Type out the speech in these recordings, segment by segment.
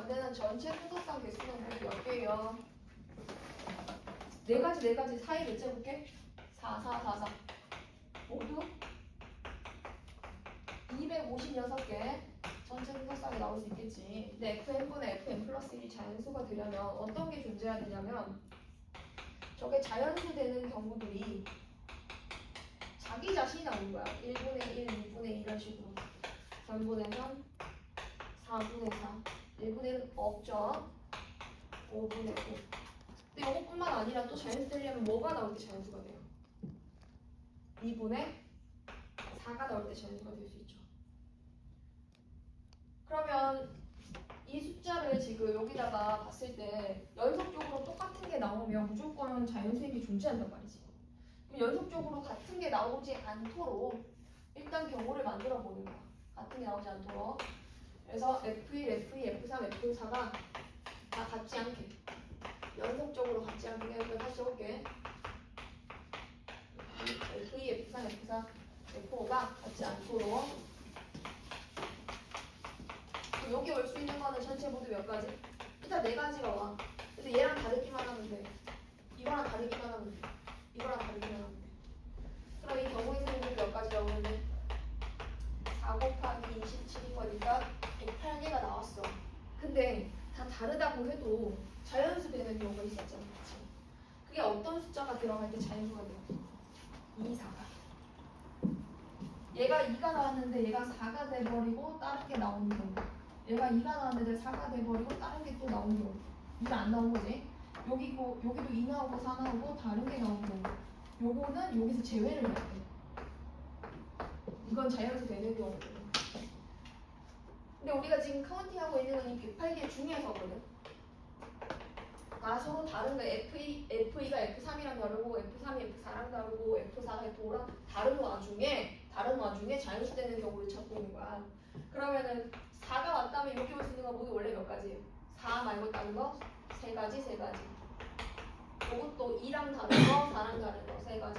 되는 전체 순서상 개수는 모두 몇 개예요? 네 가지 사이를 재볼게. 4, 4, 4, 4 모두 256개 전체 순서상에 나올 수 있겠지. 근데 fn분의 fn 플러스 1이 자연수가 되려면 어떤 게 존재해야 되냐면 저게 자연수 되는 경우들이 자기 자신이 나오는 거야. 1분의 1, 2분의 2 이런 식으로 3분의 3, 4분의 4 1분의 1은 없죠. 5분의 5 근데 이것뿐만 아니라 또 자연수 되려면 뭐가 나올 때 자연수가 돼요? 2분의 4가 나올 때 자연수가 될 수 있죠. 그러면 이 숫자를 지금 여기다가 봤을 때 연속적으로 똑같은 게 나오면 무조건 자연수인 게 존재한단 말이지. 그럼 연속적으로 같은 게 나오지 않도록 일단 경우를 만들어 보는 거야. 같은 게 나오지 않도록. 그래서 F1, F2, F3, F4가 다 같지 않게 연속적으로 같지 않게 해서 다시 해볼게. F2, F3, F4, F5가 같지 않도록. 여기 올 수 있는 거는 전체 모두 몇 가지? 일단 네 가지가 와. 근데 얘랑 다르기만 하면 돼. 이거랑 다르기만 하면 돼. 이거랑 다르기만 하면 돼. 그럼 이 경우의 수는 몇 가지라고 하는데? 4 곱하기 27인 거니까 108개가 나왔어. 근데 다 다르다고 해도 자연수 되는 경우가 있었잖아. 그치? 그게 어떤 숫자가 들어갈 때 자연수가 돼요? 2, 4가. 얘가 2가 나왔는데 얘가 4가 돼버리고 다른 게 나오는 경우. 얘가 2가 나왔는데 4가 돼버리고 다른 게 또 나오는 경우. 2가 안 나온 거지. 여기도 2 나오고 4 나오고 다른 게 나오는 경우. 요거는 여기서 제외를 해야 돼. 이건 자연수 되는 경우거든. 근데 우리가 지금 카운팅하고 있는 건 이 108개 중에서거든. 다 서로 다른 거 F2가 F3이랑 다르고 F3이 F4랑 다르고 F4가 F5랑 다른 와중에 자연수 되는 경우를 찾고 있는 거야. 그러면은 4가 왔다면 이렇게 볼 수 있는 건 모두 원래 몇 가지예요? 4 말고 다른 거? 3가지. 이것도 2랑 다른 거, 4랑 다른 거, 3가지.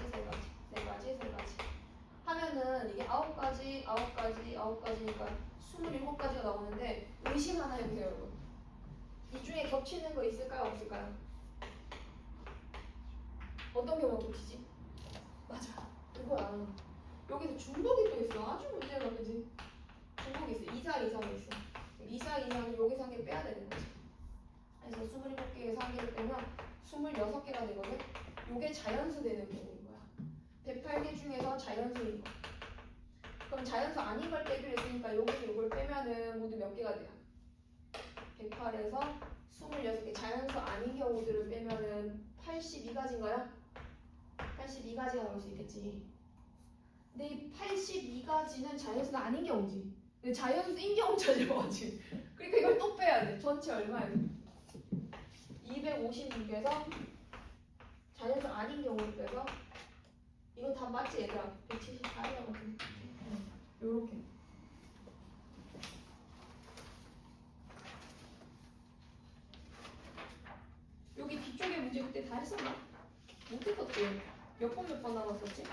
하면은 이게 9가지니까 27가지가 나오는데 의심 하나 해보세요, 여러분. 이 중에 겹치는 거 있을까요, 없을까요? 어떤 경우가 겹치지? 맞아, 그거야. 여기서 중복이 또 있어. 아주 문제가 그지? 중복이 있어. 2, 4 이상이 있어. 2, 4 이상은 여기서 한 개 빼야 되는 거지. 그래서 27개에서 한 개를 빼면 26개가 되거든. 요게 자연수 되는 경우인 거야. 108개 중에서 자연수인 거. 그럼 자연수 아닌 걸 빼기로 했으니까 여기서 이걸 빼면은 모두 몇 개가 돼요? 108에서 26개. 자연수 아닌 경우들을 빼면은 82가지인가요? 82가지가 나올 수 있겠지. 근데 이 82가지는 자연수가 아닌 경우지. 근데 자연수인 경우 찾아봐야지. 그러니까 이걸 또 빼야 돼. 전체 얼마예요? 256에서 자연수 아닌 경우를 빼서 이거 다 맞지 얘들아? 174이라고 돼. 요렇게. 여기 뒤쪽에 문제 그때 다 했었나? 못했었지? 몇 번 남았었지?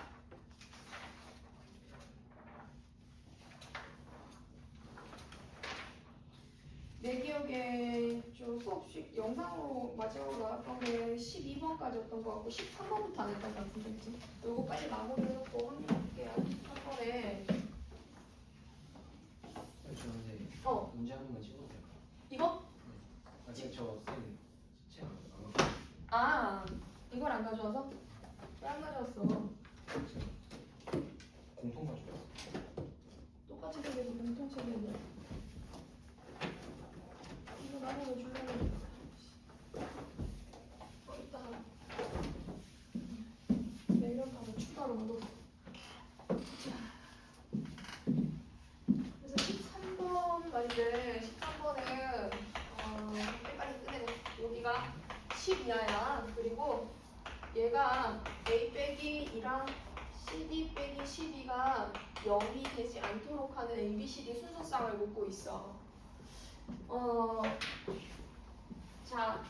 내 기억에 저 수업식 영상으로 마지막으로 나왔던 게 12번까지였던 것 같고 13번부터 안 했던 것 같은데 그치? 이거 빨리 마무리해놓고 확인해볼게요. 한 번에 저 이제 어 문제 한 번만 찍어도 될까요? 이거? 네. 아직 저쌤 책안 아 이걸 안 가져와서? 왜 안 가져왔어? 공통 가져왔어. 똑같이 생겨서 공통책이었네. 이거 나눠서 주려고. 이따 하나. 내년 가서 추가로 넣어. 그래서 13번 말인데 13번은 빨리 끝내고 여기가 10 이하야. 그리고 얘가 A 빼기 2랑 CD 빼기 12가 0이 되지 않도록 하는 ABCD 순서상을 묻고 있어. 자,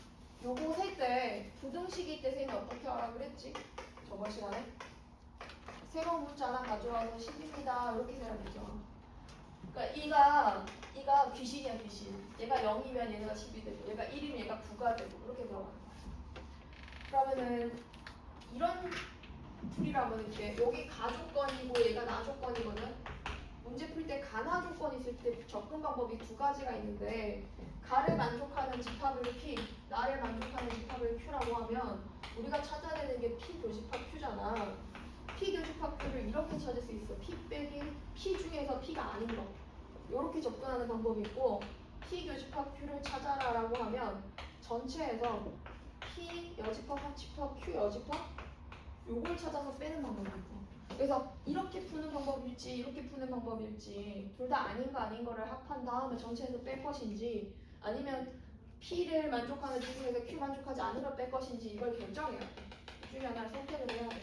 요거 셀 때 부등식일 때 세는 어떻게 하라 그랬지? 저번 시간에 새로운 문자 하나 가져와서 10입니다 이렇게 세라 그랬죠. 그러니까 이가 귀신이야 귀신. 얘가 0이면 얘가 10이 되고 얘가 1이면 얘가 9가 되고 그렇게 들어가. 그러면은 이런 풀이라면 이렇게 여기 가조건이고 얘가 나조건이거든. 문제 풀 때 가나 조건 있을 때 접근 방법이 두 가지가 있는데 가를 만족하는 집합을 P, 나를 만족하는 집합을 Q라고 하면 우리가 찾아야 되는 게 P 교집합 Q잖아. P 교집합 Q를 이렇게 찾을 수 있어. P 빼기 P 중에서 P가 아닌 거. 이렇게 접근하는 방법이 있고 P 교집합 Q를 찾아라라고 하면 전체에서 P 여집합 합집합 Q 여집합 요걸 찾아서 빼는 방법이 있고 그래서 이렇게 푸는 방법일지 이렇게 푸는 방법일지 둘 다 아닌 거 아닌 거를 합한 다음에 전체에서 뺄 것인지 아니면 P를 만족하는 중에서 Q 만족하지 않는 걸 뺄 것인지 이걸 결정해야 돼. 이 중에 하나를 선택을 해야 돼.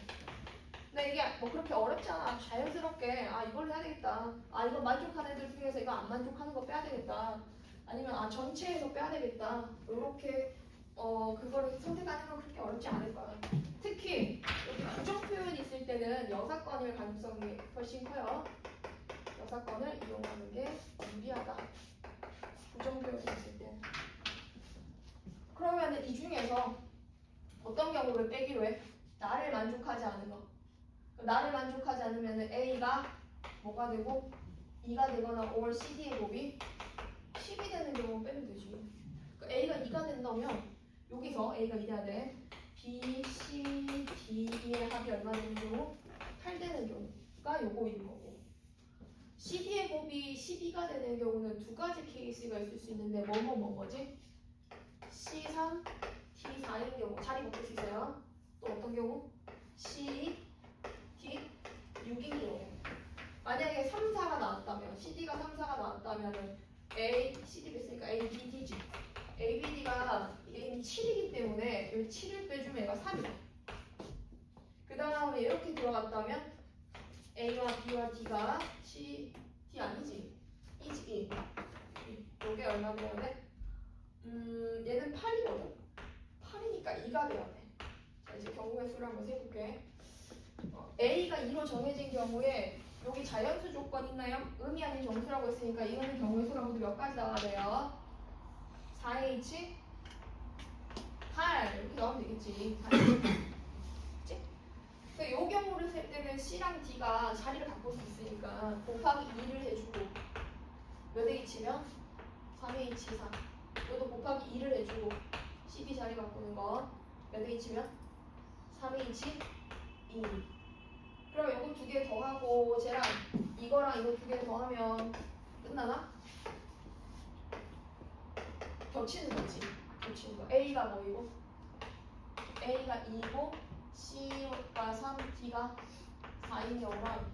근데 이게 뭐 그렇게 어렵지 않아. 자연스럽게 이걸 해야 되겠다. 이거 만족하는 애들 중에서 이거 안 만족하는 거 빼야 되겠다. 아니면 전체에서 빼야 되겠다. 이렇게 그거를 선택하는 건 그렇게 어렵지 않을 거야. 특히 여기 부정 표현이 있을 때는 여사건일 가능성이 훨씬 커요. 여사건을 이용하는 게 유리하다. 부정 표현이 있을 때. 그러면 이 중에서 어떤 경우를 빼기로 해? 나를 만족하지 않은 거. 나를 만족하지 않으면 A가 뭐가 되고 2가 되거나 or CD의 곱이 10이 되는 경우 빼면 되지. 그러니까 A가 2가 된다면 여기서 A가 2 돼야 돼. B, C, D의 합이 얼마 되는 경우? 8 되는 경우가 요거인 거고 CD의 곱이 12가 되는 경우는 두 가지 케이스가 있을 수 있는데 뭐지? C3, D4인 경우 자리 바꿀 수 있어요. 또 어떤 경우? C, D, 6인 경우 만약에 3, 4가 나왔다면 CD가 3, 4가 나왔다면 A, CD가 있으니까 A, B, D지 A, B, D가 이게 7이기 때문에 여기 7을 빼주면 얘가 3이야. 그 다음에 이렇게 들어갔다면 A와 B와 D가 C, D 아니지? 이지. 요게 얼마 돼야 돼? 얘는 8이거든? 8이니까 2가 돼야 돼. 자, 이제 경우의 수를 한번 세볼게. A가 2로 정해진 경우에 여기 자연수 조건 있나요? 의미 아닌 정수라고 했으니까 이거는 경우의 수가 모두 몇 가지 나와야 돼요? 4H 8 이렇게 나오면 되겠지. 4H. 그치? 이 경우를 셀 때는 C랑 D가 자리를 바꿀 수 있으니까 곱하기 2를 해주고 몇 H면 3H4 이것도 곱하기 2를 해주고 CD 자리 바꾸는 거 몇 H면 3H2 그럼 이거 두 개 더하고 쟤랑 이거랑 이거 두 개 더하면 끝나나? 겹치는 거지. 겹치는 거. A가 뭐이고? A가 2고 C가 3, D가 4인 경우랑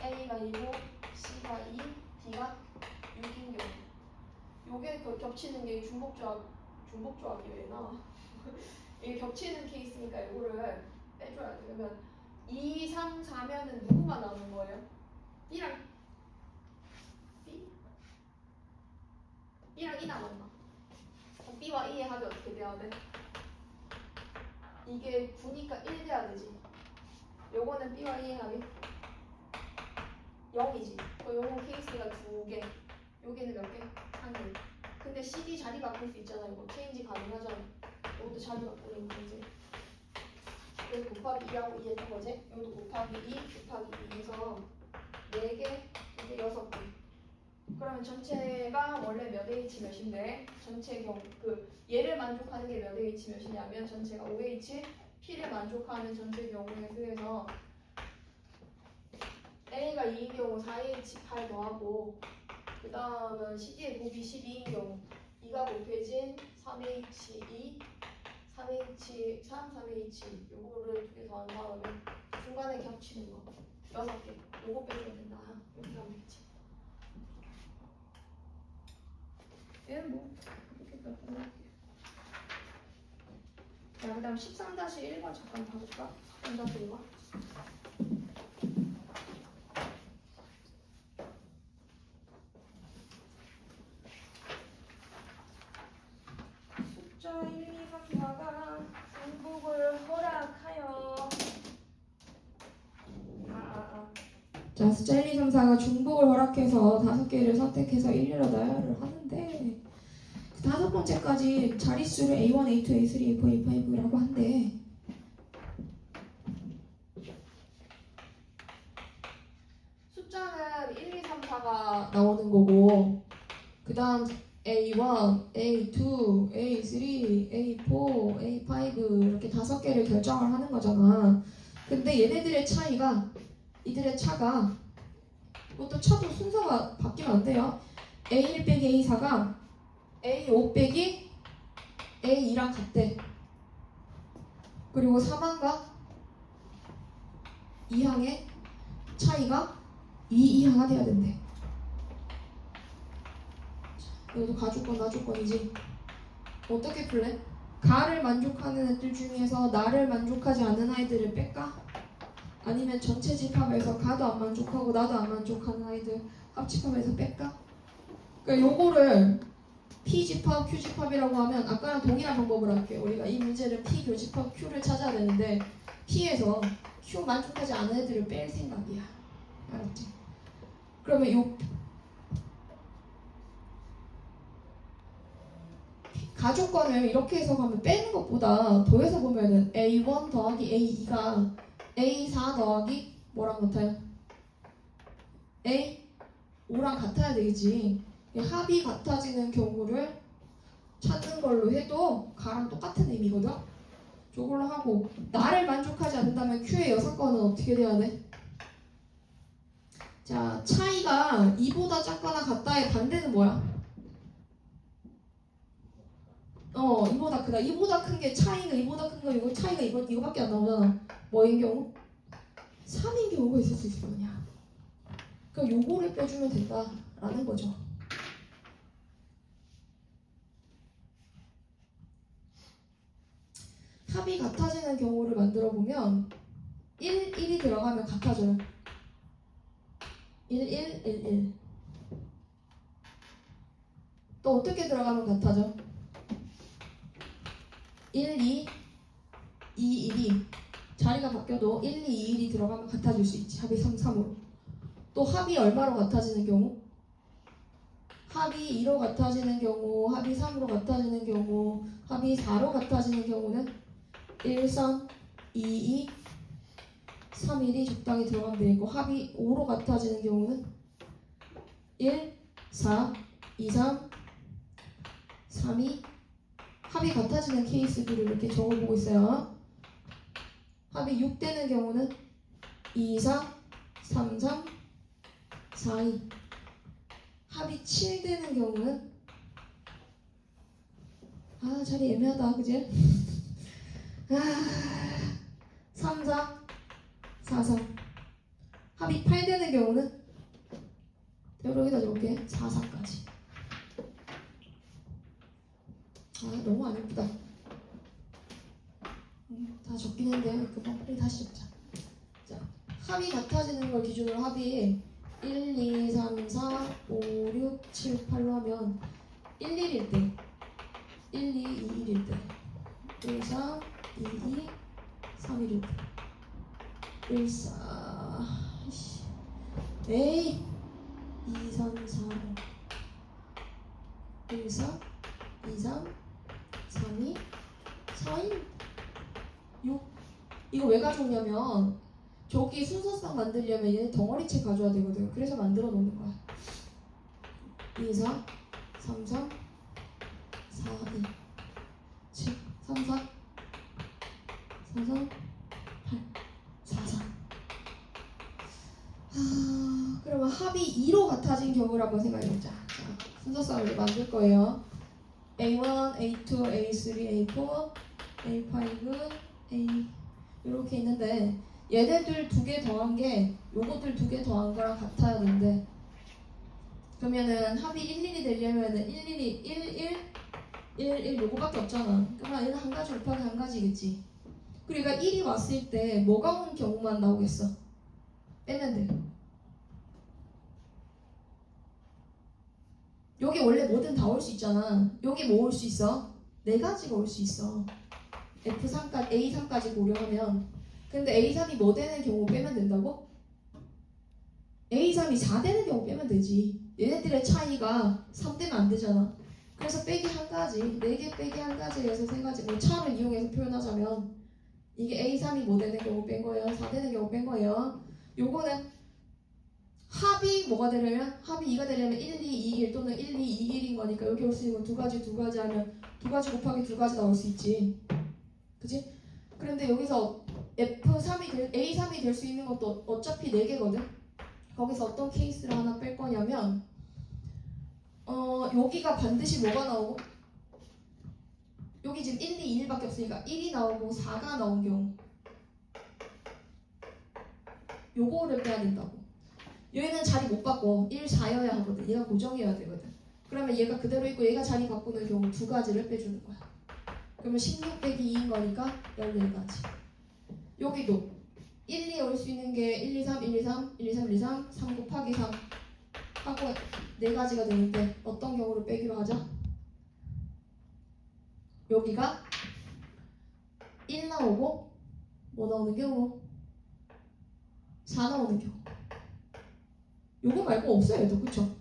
A가 2고 C가 2, D가 6인 경우. 요게 겹치는 게 중복조합이 왜 나와? 이게 겹치는 케이스니까 이거를 빼줘야 돼. 그러면 2, 3, 4면은 누구만 나오는 거예요? B랑 B? B랑 E 남았나? B와 E의 합이 어떻게 돼야 돼? 이게 9니까 1 돼야 되지. 요거는 B와 E의 합이 0이지. 요거 케이스가 두 개. 여기는 몇 개? 한 개. 근데 CD 자리 바꿀 수 있잖아. 이거 체인지 가능하잖아. 이것도 자리 바꾸는 거지. 그래서 곱하기 2하고 2 했던 거지. 이것도 곱하기 2, 곱하기 2에서 4개, 이제 6개. 그러면 전체가 원래 몇 H 몇인데 전체 경우 얘를 만족하는 게 몇 H 몇이냐면 전체가 5H, P를 만족하는 전체 경우의 수에서 A가 2인 경우 4H8 더하고 그 다음은 CD의 곱이 12인 경우 2가 곱해진 3H2 3H3 3H 요거를 두 개 더한 다음에 중간에 겹치는 거 6개 요거 빼줘야 된다. 이렇게 하면 되겠지. 얘는 뭐 이렇게 몇 번 할게. 자, 그 다음 13-1번 잠깐 봐볼까? 13-1번 숫자 1, 2, 3, 4가 중복을 허락하여 자, 숫자 1, 2, 3, 4가 중복을 허락해서 5개를 선택해서 1로 나열을 하는데 그 5번째까지 자릿수를 A1, A2, A3, A4, A5라고 한대. 숫자는 1, 2, 3, 4가 나오는 거고 그 다음 A1, A2, A3, A4, A5 이렇게 5개를 결정을 하는 거잖아. 근데 얘네들의 차이가 이들의 차가 이것도 차도 순서가 바뀌면 안 돼요. A1 빼기 A4가 A5 빼기 A2랑 같대. 그리고 3항과 2항의 차이가 2, 2항가 돼야 된대. 이것도 가주권, 나주권이지. 어떻게 풀래? 가를 만족하는 애들 중에서 나를 만족하지 않는 아이들을 뺄까? 아니면 전체 집합에서 가도 안 만족하고 나도 안 만족하는 아이들 합집합에서 뺄까? 그러니까 요거를 P집합, Q집합이라고 하면 아까랑 동일한 방법을 할게요. 우리가 이 문제는 P 교집합 Q를 찾아야 되는데 P에서 Q 만족하지 않은 애들을 뺄 생각이야. 알았지? 그러면 요 가족권을 이렇게 해석하면 빼는 것보다 더해서 보면은 A1 더하기 A2가 A4 더하기 뭐랑 같아요? A5랑 같아야 되겠지. 합이 같아지는 경우를 찾는 걸로 해도 가랑 똑같은 의미거든. 저걸로 하고 나를 만족하지 않는다면 Q의 여사건은 어떻게 돼야 돼? 자, 차이가 2보다 작거나 같다의 반대는 뭐야? 이보다 크다. 이보다 큰 게 차이가 이보다 큰 거 이거 차이가 이거밖에 안 나오잖아. 뭐인 경우? 3인 경우가 있을 수 있을 거 아니야. 그러니까 요거를 빼주면 된다라는 거죠. 합이 같아지는 경우를 만들어 보면 1이 들어가면 같아져요. 1, 1, 1, 1. 또 어떻게 들어가면 같아져? 1, 2, 2, 1이 자리가 바뀌어도 1, 2, 2, 1이 들어가면 같아질 수 있지. 합이 3, 3으로. 또 합이 얼마로 같아지는 경우? 합이 2로 같아지는 경우, 합이 3으로 같아지는 경우, 합이 4로 같아지는 경우는 1, 3, 2, 2, 3, 1이 적당히 들어가면 되고 합이 5로 같아지는 경우는 1, 4, 2, 3, 3, 2 합이 같아지는 케이스들을 이렇게 적어보고 있어요. 합이 6 되는 경우는 2, 4, 3, 3, 4, 2 합이 7 되는 경우는 자리 애매하다 그지? 3, 4, 4, 3 합이 8 되는 경우는 여기다 적을게 4, 4까지 너무 안 예쁘다. 다 적긴 했는데 금방 빨리 다시 적자. 자, 합이 같아지는 걸 기준으로 합이 1, 2, 3, 4, 5, 6, 7, 8로 하면 1, 1일 때 1, 2, 2, 1일 때 1, 4, 2, 2, 3, 1일 때 1, 4 에이 2, 3, 4 1, 4, 2, 3 3, 2, 4, 1, 6 이거 왜 가져오냐면 저기 순서상 만들려면 얘네 덩어리책 가져와야 되거든. 그래서 만들어 놓는 거야. 2, 4, 3, 3, 4, 2, 7, 3, 4, 4, 3, 8, 4, 4 그러면 합이 2로 같아진 경우를 한번 생각해보자. 자, 순서상을 만들 거예요. A1, A2, A3, A4, A5, A 이렇게 있는데 얘네들 2개 더한 게 요것들 2개 더한 거랑 같아야 되는데 그러면은 합이 1, 1이 되려면은 1, 1이 1, 1, 1, 1 요거밖에 없잖아. 그러면 얘는 한 가지 곱하기 한 가지겠지. 그러니까 1이 왔을 때 뭐가 온 경우만 나오겠어? 빼면 돼. 여기 원래 뭐든 다 올 수 있잖아. 여기 뭐 올 수 있어? 4가지가 올 수 있어. F3까지, A3까지 고려하면. 근데 A3이 뭐 되는 경우 빼면 된다고? A3이 4 되는 경우 빼면 되지. 얘네들의 차이가 3 되면 안 되잖아. 그래서 빼기 한 가지, 4개 빼기 한 가지에서 3가지, 뭐 차를 이용해서 표현하자면 이게 A3이 뭐 되는 경우 뺀 거예요? 4 되는 경우 뺀 거예요. 요거는 합이 뭐가 되려면, 합이 2가 되려면 1, 2, 2, 1 또는 1, 2, 2, 1인 거니까 여기 올 수 있는 건 두 가지 하면 두 가지 곱하기 두 가지 나올 수 있지. 그치? 그런데 여기서 A3이 될 수 있는 것도 어차피 4개거든? 거기서 어떤 케이스를 하나 뺄 거냐면, 여기가 반드시 뭐가 나오고, 여기 지금 1, 2, 1밖에 없으니까 1이 나오고 4가 나온 경우, 요거를 빼야 된다고. 얘는 자리 못 바꿔. 1, 4여야 하거든. 얘가 고정이어야 되거든. 그러면 얘가 그대로 있고 얘가 자리 바꾸는 경우 두 가지를 빼주는 거야. 그러면 16 빼기 2인 거니까 14가지. 여기도 1, 2에 올 수 있는 게 1, 2, 3, 1, 2, 3, 1, 2, 3, 1, 2, 3, 3 곱하기 3 하고 4가지가 되는데 어떤 경우를 빼기로 하자? 여기가 1 나오고 뭐 나오는 경우? 4 나오는 경우. 요거 말고 없어요 얘도. 그쵸?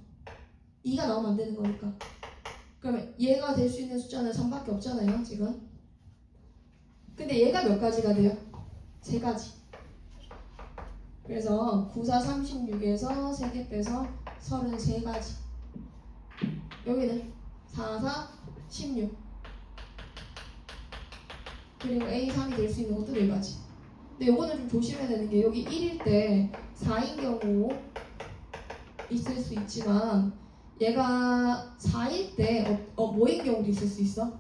2가 나오면 안 되는 거니까. 그러면 얘가 될 수 있는 숫자는 3밖에 없잖아요 지금. 근데 얘가 몇 가지가 돼요? 3가지. 그래서 9, 4, 36에서 3개 빼서 33가지. 여기는 4, 4, 16. 그리고 A3이 될 수 있는 것도 4가지. 근데 요거는 좀 조심해야 되는 게 여기 1일 때 4인 경우 있을 수 있지만 얘가 4일 때 뭐인 경우도 있을 수 있어.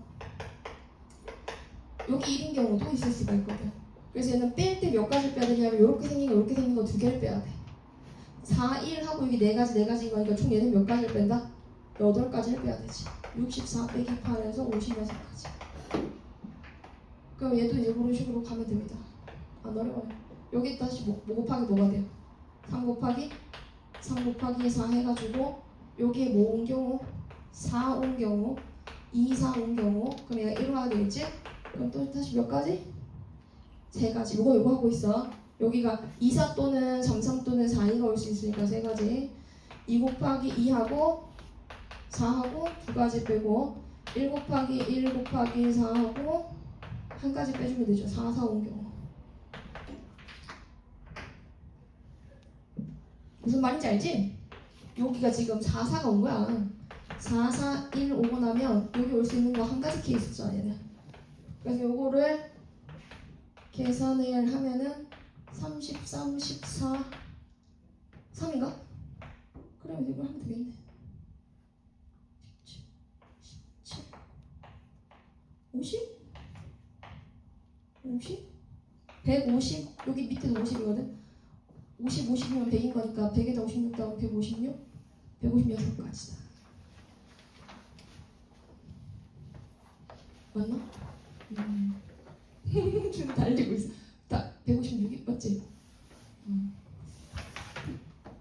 여기 1인 경우도 있을 수가 있거든. 그래서 얘는 뺄 때 몇 가지를 빼야 되냐면 이렇게 생긴 거 이렇게 생긴 거 2개를 빼야 돼. 4, 1 하고 여기 4가지인 거니까 총 얘는 몇 가지를 뺀다? 8가지를 빼야 되지. 64 빼기 8에서 56가지. 그럼 얘도 이제 그런 식으로 가면 됩니다. 안 어려워요. 여기 다시 뭐 곱하기 뭐가 돼요? 3 곱하기 4 해가지고 여기에 뭐 온 경우? 4 온 경우 2, 4 온 경우 그럼 얘가 1 와야 되겠지? 그럼 또 다시 몇 가지? 3가지. 요거 하고 있어. 여기가 2, 4 또는 3, 3 또는 4, 2가 올 수 있으니까 3가지. 2 곱하기 2하고 4하고 2가지 빼고 1 곱하기 1 곱하기 4하고 1가지 빼주면 되죠. 4, 4 온 경우. 무슨 말인지 알지? 여기가 지금 4, 4가 온 거야. 4, 4, 1 오고 나면 여기 올 수 있는 거 한 가지 케이스잖아 얘는. 그래서 요거를 계산을 하면은 33, 14, 3인가? 그러면 이걸 하면 되겠네. 17, 17, 50? 50? 150? 여기 밑에도 50이거든? 50, 50이면 100인 거니까 100에다 56 더하면 156? 156가지다. 맞나? 좀 달리고 있어. 다 156이 맞지?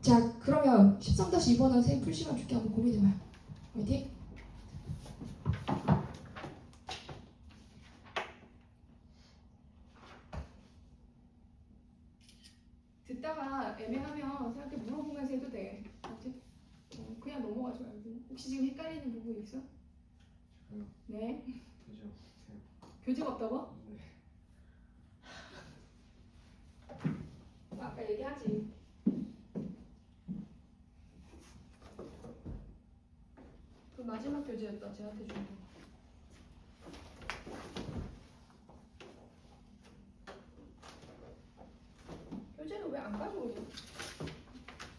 자, 그러면 13-2번은 선생님 풀 시간 줄게. 한번 고민해봐요. 화이팅! 듣다가 애매하면 생각해 물어보면서 해도 돼. 알지? 그냥 넘어가지 말고. 혹시 지금 헷갈리는 부분 있어? 네. 그죠? 교재가 없다고? 네. 아까 얘기하지. 그 마지막 교재였다. 쟤한테 준 거. 교재는 왜 안 가져오냐?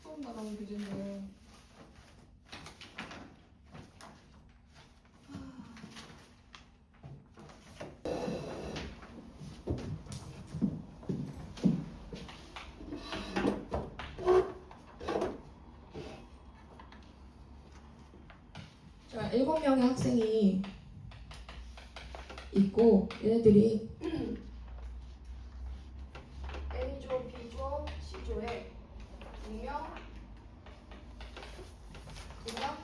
처음 나가는 교재인데. 자, 7명의 학생이 있고 얘네들이 A조, B조, C조에 2명, 2명,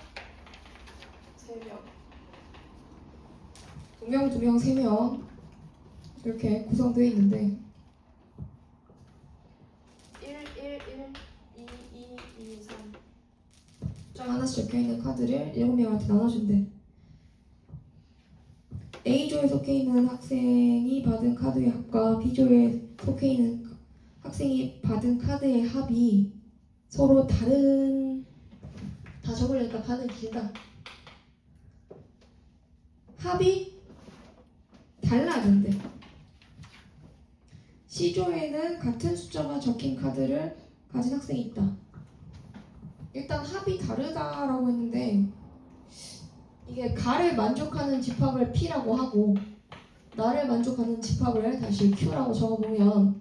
3명 2명, 2명, 3명 이렇게 구성되어 있는데 1, 1, 1, 2, 2, 2, 숫자가 하나씩 적혀있는 카드를 7명한테 나눠준대. A조에 속해 있는 학생이 받은 카드의 합과 B조에 속해 있는 학생이 받은 카드의 합이 서로 다른, 다 적으려니까 반응이 길다. 합이 달라야 된대. C조에는 같은 숫자가 적힌 카드를 가진 학생이 있다. 일단 합이 다르다라고 했는데 이게 가를 만족하는 집합을 P라고 하고 나를 만족하는 집합을 다시 Q라고 적어보면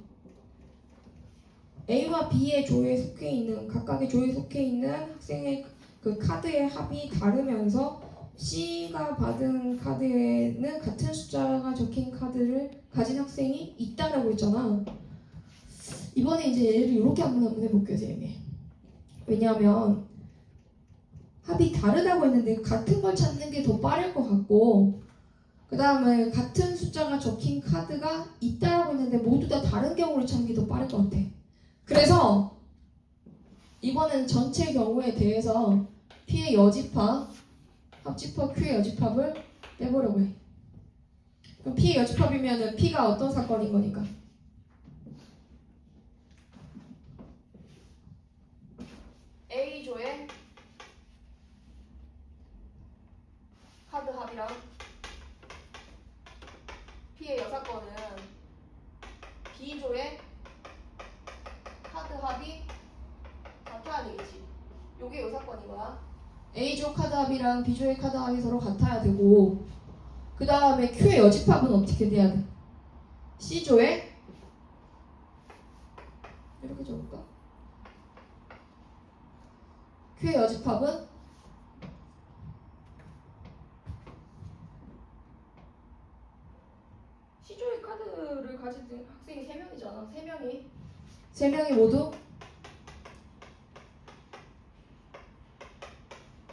A와 B의 조에 속해 있는 각각의 조에 속해 있는 학생의 그 카드의 합이 다르면서 C가 받은 카드에는 같은 숫자가 적힌 카드를 가진 학생이 있다라고 했잖아. 이번에 이제 얘를 이렇게 한번 해볼게요, 선생님이. 왜냐하면 합이 다르다고 했는데 같은 걸 찾는 게 더 빠를 것 같고 그 다음에 같은 숫자가 적힌 카드가 있다라고 했는데 모두 다 다른 경우를 찾는 게 더 빠를 것 같아. 그래서 이번엔 전체 경우에 대해서 P의 여집합, 합집합 Q의 여집합을 빼보려고 해. 그럼 P의 여집합이면은 P가 어떤 사건인 거니까? A조의 카드 합이랑 P의 여사건은 B조의 카드 합이 같아야 되겠지. 요게 여사건인 거야. A조 카드 합이랑 B조의 카드 합이 서로 같아야 되고 그 다음에 Q의 여집합은 어떻게 돼야 돼? C조의 이렇게 적을까? Q의 여집합은 C조의 카드를 가진 학생이 3명이잖아. 3명이 모두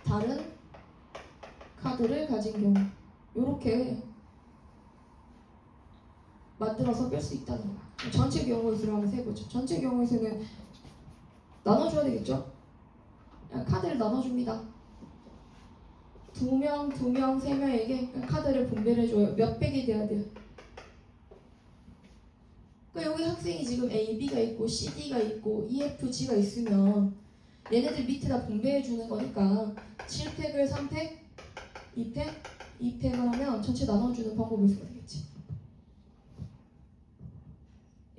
다른 카드를 가진 경우 이렇게 만들어서 뺄 수 있다는 거야. 전체 경우의 수를 한번 세보죠. 전체 경우의 수는 나눠줘야 되겠죠? 카드를 나눠줍니다. 2명, 2명, 3명에게 카드를 분배를 해줘요. 몇 백이 돼야 돼요? 그러니까 여기 학생이 지금 A, B가 있고 C, D가 있고 E, F, G가 있으면 얘네들 밑에다 분배해주는 거니까 7팩을 3팩, 2팩, 2팩을 하면 전체 나눠주는 방법을 써야 되겠지.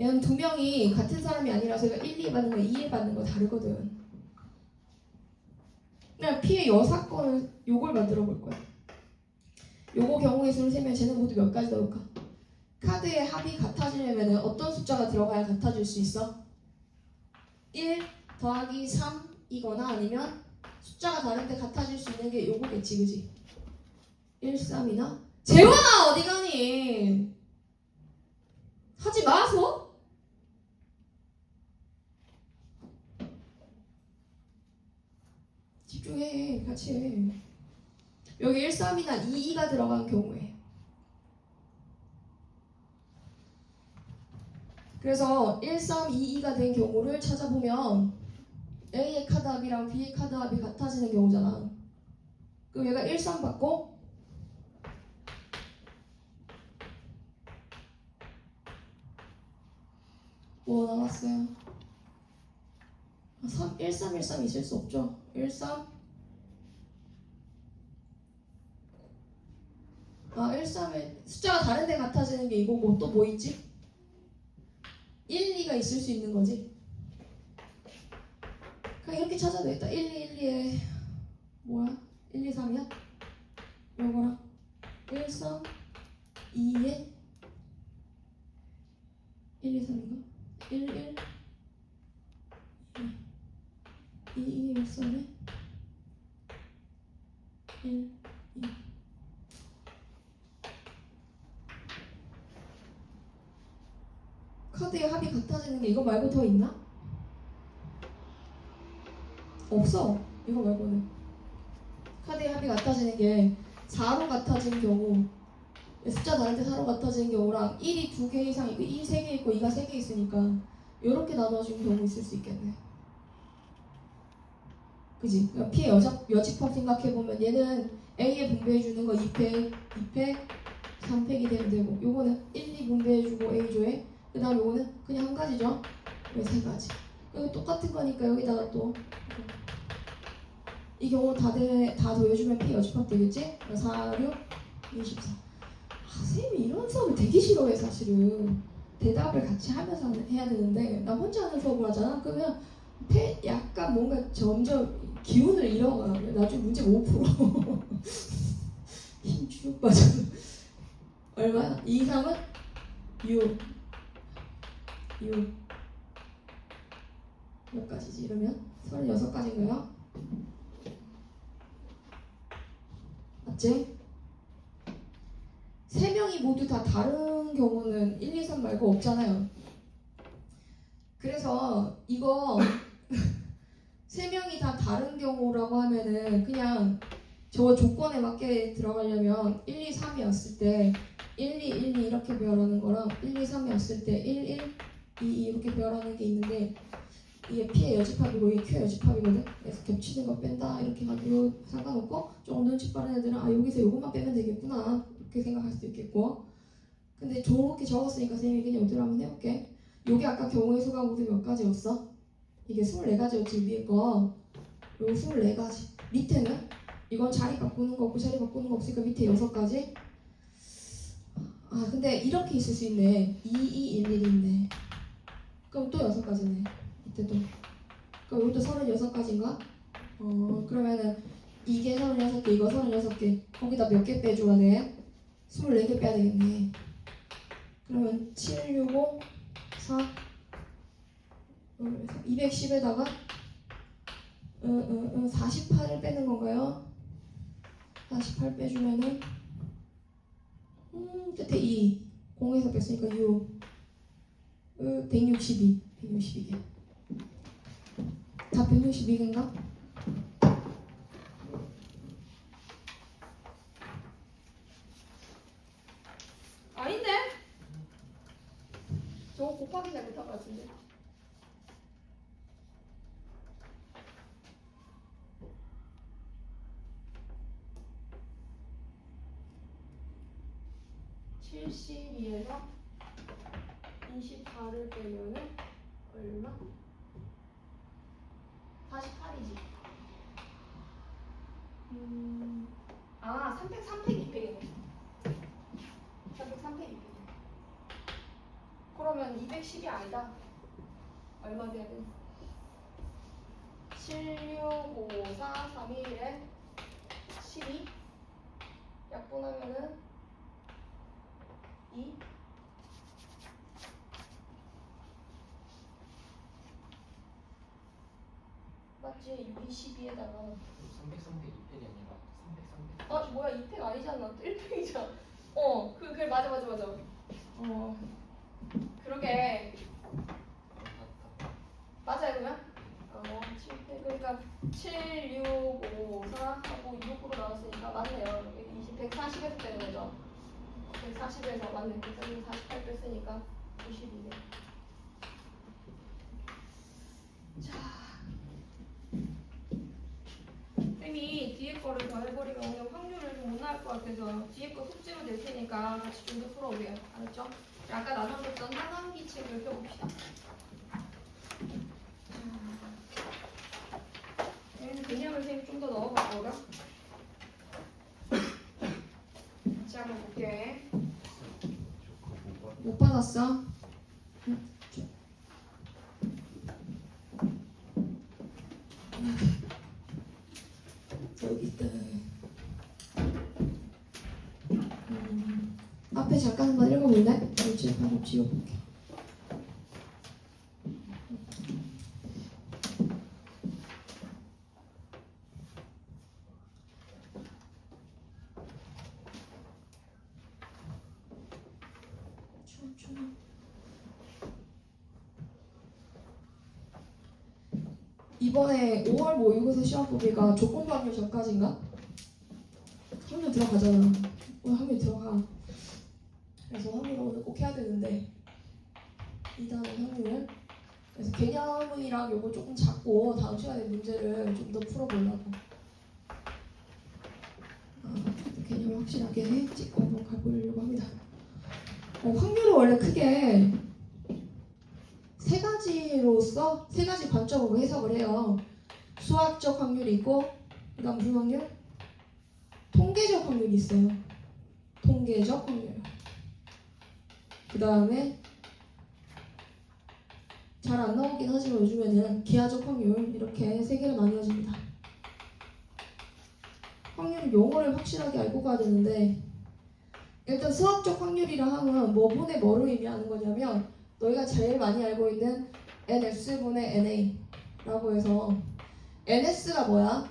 얘는 2명이 같은 사람이 아니라서 1, 2 받는 거, 2에 받는 거 다르거든. 그냥 P의 여사건을 요걸 만들어 볼 거야. 요거 경우의 수를 세면 쟤는 모두 몇 가지 나올까? 카드의 합이 같아지려면 어떤 숫자가 들어가야 같아질 수 있어? 1 더하기 3이거나 아니면 숫자가 다른데 같아질 수 있는 게 요거겠지, 그지? 1, 3이나? 재원아 어디 가니? 하지 마서? 집중해, 같이 해. 여기 1, 3이나 2, 2가 들어간 경우에 그래서 1, 3, 2, 2가 된 경우를 찾아보면 A의 카드 합이랑 B의 카드 합이 같아지는 경우잖아. 그럼 얘가 1, 3 받고 뭐 남았어요? 1, 3, 1, 3 있을 수 없죠. 1, 3 1, 3에 숫자가 다른데 같아지는 게 이거고 또 뭐 있지? 1, 2가 있을 수 있는 거지. 그냥 이렇게 찾아도 되겠다. 1, 2, 1, 2에 뭐야? 1, 2, 3이야? 요거랑 1, 3, 2에 1, 2, 3인가? 1, 1, 2, 2, 1, 3에 1, 2 카드의 합이 같아지는 게 이거 말고 더 있나? 없어. 이거 말고는. 카드의 합이 같아지는 게 4로 같아진 경우 숫자 다른데 4로 같아지는 경우랑 1이 2개 이상 있고 2이 3개 있고 2가 3개 있으니까 이렇게 나눠진 경우 있을 수 있겠네. 그지? 그러니까 P의 여집합 생각해보면 얘는 A에 분배해주는 거 2팩, 2팩, 3팩이 되면 되고 요거는 1, 2 분배해주고 A조에 그 다음 요거는 그냥 한 가지죠? 왜 세 가지? 여기 똑같은 거니까 여기다가 또 이 경우 다 더해주면 P 여집합 되겠지? 4, 6, 24. 선생님이 이런 수업을 되게 싫어해 사실은. 대답을 같이 하면서 해야 되는데 나 혼자 하는 수업을 하잖아. 그러면 약간 뭔가 점점 기운을 잃어가. 나중에 문제 5%. 힘 쭉 빠져. 얼마야? 2, 3은 6. 몇 가지지 이러면? 36가지인가요? 맞지? 3명이 모두 다 다른 경우는 1, 2, 3 말고 없잖아요. 그래서 이거 3명이 다 다른 경우라고 하면은 그냥 저 조건에 맞게 들어가려면 1, 2, 3이었을 때 1, 2, 1, 2 이렇게 배열하는 거랑 1, 2, 3이었을 때 1, 1, 2, 2 이렇게 배열하는 게 있는데 이게 P의 여집합이고 이게 Q의 여집합이거든. 그래서 겹치는 거 뺀다 이렇게 해가지고 상관없고 조금 눈치 빠른 애들은 아 여기서 요것만 빼면 되겠구나 이렇게 생각할 수도 있겠고 근데 저렇게 적었으니까 선생님이 그냥 이대로 한번 해볼게. 요게 아까 경우의 수가 모두 몇 가지였어? 이게 24가지였지 위에 거. 요 24가지. 밑에는 이건 자리 바꾸는 거 없고 자리 바꾸는 거 없으니까 밑에 6가지. 아 근데 이렇게 있을 수 있네. 2, 2, 1, 1이 있네. 그럼 또 6가지네. 이때도. 그럼 이것도 36가지인가? 그러면은 이게 36개, 이거 36개. 거기다 몇 개 빼줘야 돼? 24개 빼야 되겠네. 그러면 7, 6, 5, 4, 210에다가 48을 빼는 건가요? 48 빼주면은 끝에 2 0에서 뺐으니까 6 162개 다 162개인가? 아닌데? 저거 곱하기 잘 못한 것 같은데. (72에서) 24를 빼면은 얼마? 48이지. 300, 200이네. 300, 200. 그러면 210이 아니다. 얼마 돼야 돼? 7, 6, 5, 4, 3, 1에 12 약분하면은 2 맞지? 22에다가 300, 300, 2팩이 아니라 300, 300. 뭐야 2팩 아니잖아. 또 1팩이잖아. 그래 맞아. 그러게 맞아요 그러면? 7팩 그러니까 7, 6, 5, 4 하고 6으로 나왔으니까 맞네요. 140에서 빼는 거죠. 140에서 맞네. 148 뺐으니까 92네. 자, 쌤이 뒤에 거를 더해버리면 오늘 확률을 좀 못 나올 것 같아서 뒤에 거 속지로 낼 테니까 같이 좀 더 풀어오게요. 알았죠? 아까 나눠줬던 하나기책을 펴봅시다. 여기서 개념을 쌤이 좀 더 넣어볼 거가? 같이 한번 볼게. 못 받았어? 여기 있다. 앞에 잠깐 한번 읽어볼래? 이제 한번 지워볼게. 이번에 5월 모의고사 시험 보기가 조건부 확률 전까지인가? 확률 들어가잖아. 오늘 확률 들어가. 그래서 확률을 오늘 꼭 해야 되는데 이 다음에 확률을 그래서 개념이랑 요거 조금 잡고 다음 시간에 문제를 좀 더 풀어보려고 개념 확실하게 찍고 한번 가보려고 합니다. 확률은 원래 크게 세 가지 관점으로 해석을 해요. 수학적 확률이 있고, 그다음 무슨 확률? 통계적 확률이 있어요. 통계적 확률. 그 다음에 잘 안 나오긴 하지만 요즘에는 기하적 확률 이렇게 세 개로 나뉘어집니다. 확률 용어를 확실하게 알고 가야 되는데 일단 수학적 확률이라 하면 뭐분의 뭐를 의미하는 거냐면 너희가 제일 많이 알고 있는 NS분의 NA라고 해서 NS가 뭐야?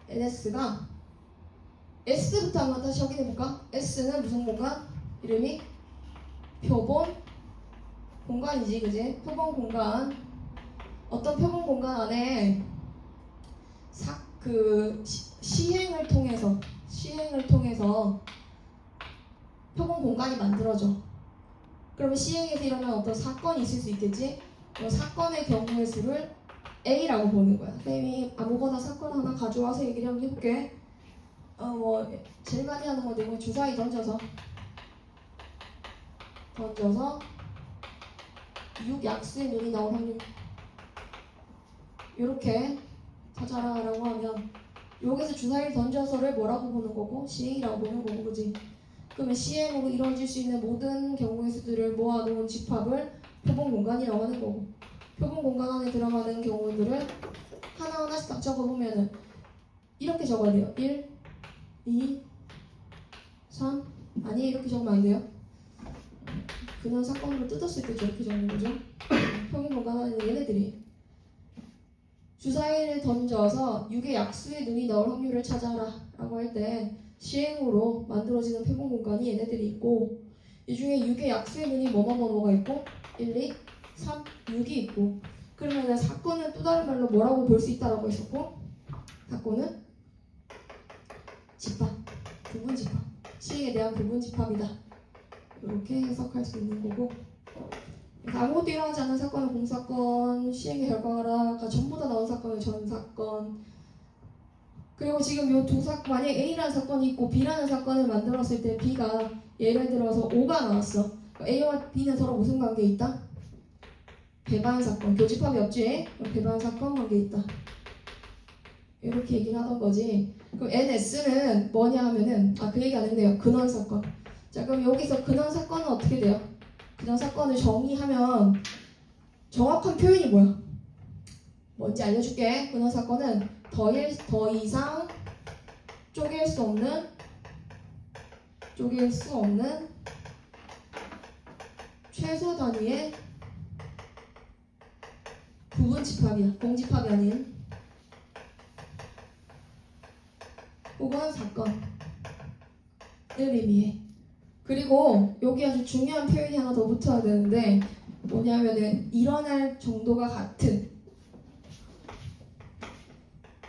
NS가 S부터 한번 다시 확인해볼까? S는 무슨 공간? 이름이 표본 공간이지, 그지? 표본 공간. 어떤 표본 공간 안에 시행을 통해서 표본 공간이 만들어져. 그러면 시행에서 일어난 어떤 사건이 있을 수 있겠지? 그 사건의 경우의 수를 A라고 보는 거야. 선생님이 아무거나 사건 하나 가져와서 얘기를 한번 해볼게. 제일 많이 하는 건데 이거 주사위 던져서 6약수의 눈이 나올 확률 이렇게 찾아라 라고 하면 여기서 주사위를 던져서를 뭐라고 보는 거고 시행이라고 보는 거고, 그지? 그러면 시행으로 이루어질 수 있는 모든 경우의 수들을 모아놓은 집합을 표본 공간이라고 하는 거고, 표본 공간 안에 들어가는 경우들을 하나하나씩 딱 적어보면은 이렇게 적어야 돼요. 1, 2, 3 아니 이렇게 적으면 안 돼요. 그냥 사건으로 뜯었을 때 저렇게 적는 거죠. 표본 공간 안에 있는 얘네들이 주사위를 던져서 6의 약수의 눈이 나올 확률을 찾아라 라고 할 때 시행으로 만들어지는 표본 공간이 얘네들이 있고, 이 중에 6의 약수의 눈이 뭐가 있고 1, 2, 3, 6이 있고, 그러면 사건은 또 다른 말로 뭐라고 볼 수 있다라고 했었고, 사건은 집합, 부분 집합, 시행에 대한 부분 집합이다 이렇게 해석할 수 있는 거고, 아무것도 일어나지 않는 사건은 공사건, 시행의 결과가 전부 다 나온 사건은 전사건. 그리고 지금 요 두 사건, 만약에 A라는 사건이 있고 B라는 사건을 만들었을 때 B가 예를 들어서 5가 나왔어. A와 B는 서로 무슨 관계에 있다? 배반 사건, 교집합이 없지? 그럼 배반 사건 관계에 있다 이렇게 얘기를 하던 거지. 그럼 NS는 뭐냐 하면은 그 얘기 안 했네요. 근원 사건. 자, 그럼 여기서 근원 사건은 어떻게 돼요? 근원 사건을 정의하면 정확한 표현이 뭐야? 뭔지 알려줄게. 근원 사건은 더 이상 쪼갤 수 없는 최소 단위의 부분 집합이야. 공집합이 아닌. 혹은 사건을 의미해. 그리고 여기 아주 중요한 표현이 하나 더 붙어야 되는데 뭐냐면은 일어날 정도가 같은,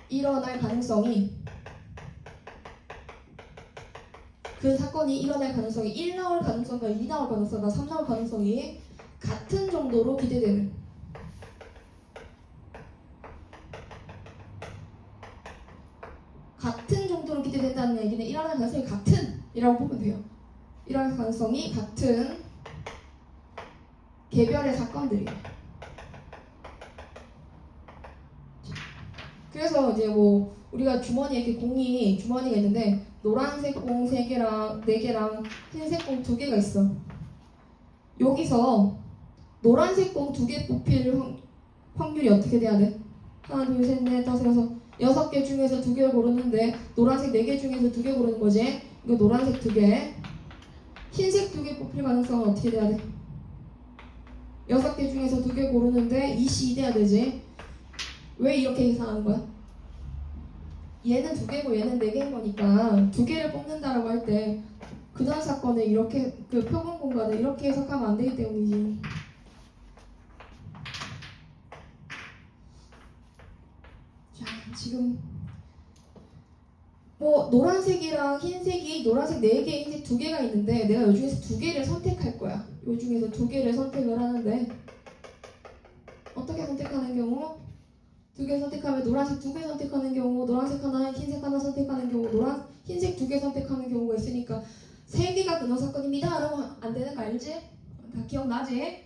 일어날 가능성이, 그 사건이 일어날 가능성이 1 나올 가능성과 2 나올 가능성과 3 나올 가능성이 같은 정도로 기대되는, 같은 정도로 기대된다는 얘기는 일어날 가능성이 같은 이라고 보면 돼요. 일어날 가능성이 같은 개별의 사건들이에요. 그래서 이제 뭐 우리가 주머니에 이렇게 주머니가 있는데 노란색 공 3개랑 4개랑 흰색 공 2개가 있어. 여기서 노란색 공 2개 뽑힐 확률이 어떻게 돼야 돼? 하나, 둘, 셋, 넷, 다섯, 여섯 6개 중에서 2개를 고르는데 노란색 4개 중에서 2개 고르는 거지. 이거 노란색 2개, 흰색 2개 뽑힐 가능성은 어떻게 돼야 돼? 6개 중에서 2개 고르는데 2씨 돼야 되지. 왜 이렇게 계산하는 거야? 얘는 2개고 얘는 4개인 거니까 2개를 뽑는다라고 할 때 근원 사건을 이렇게, 그 표본 공간을 이렇게 해석하면 안 되기 때문이지. 자, 지금 뭐 노란색이랑 흰색이, 노란색 4개, 흰색 2개가 있는데 내가 이 중에서 2개를 선택할 거야. 이 중에서 2개를 선택을 하는데 어떻게 선택하는 경우? 두 개 선택하면 노란색 두 개 선택하는 경우, 노란색 하나, 흰색 하나 선택하는 경우, 흰색 두 개 선택하는 경우가 있으니까 세 개가 근원 사건입니다. 라고 안 되는 거 알지? 다 기억나지?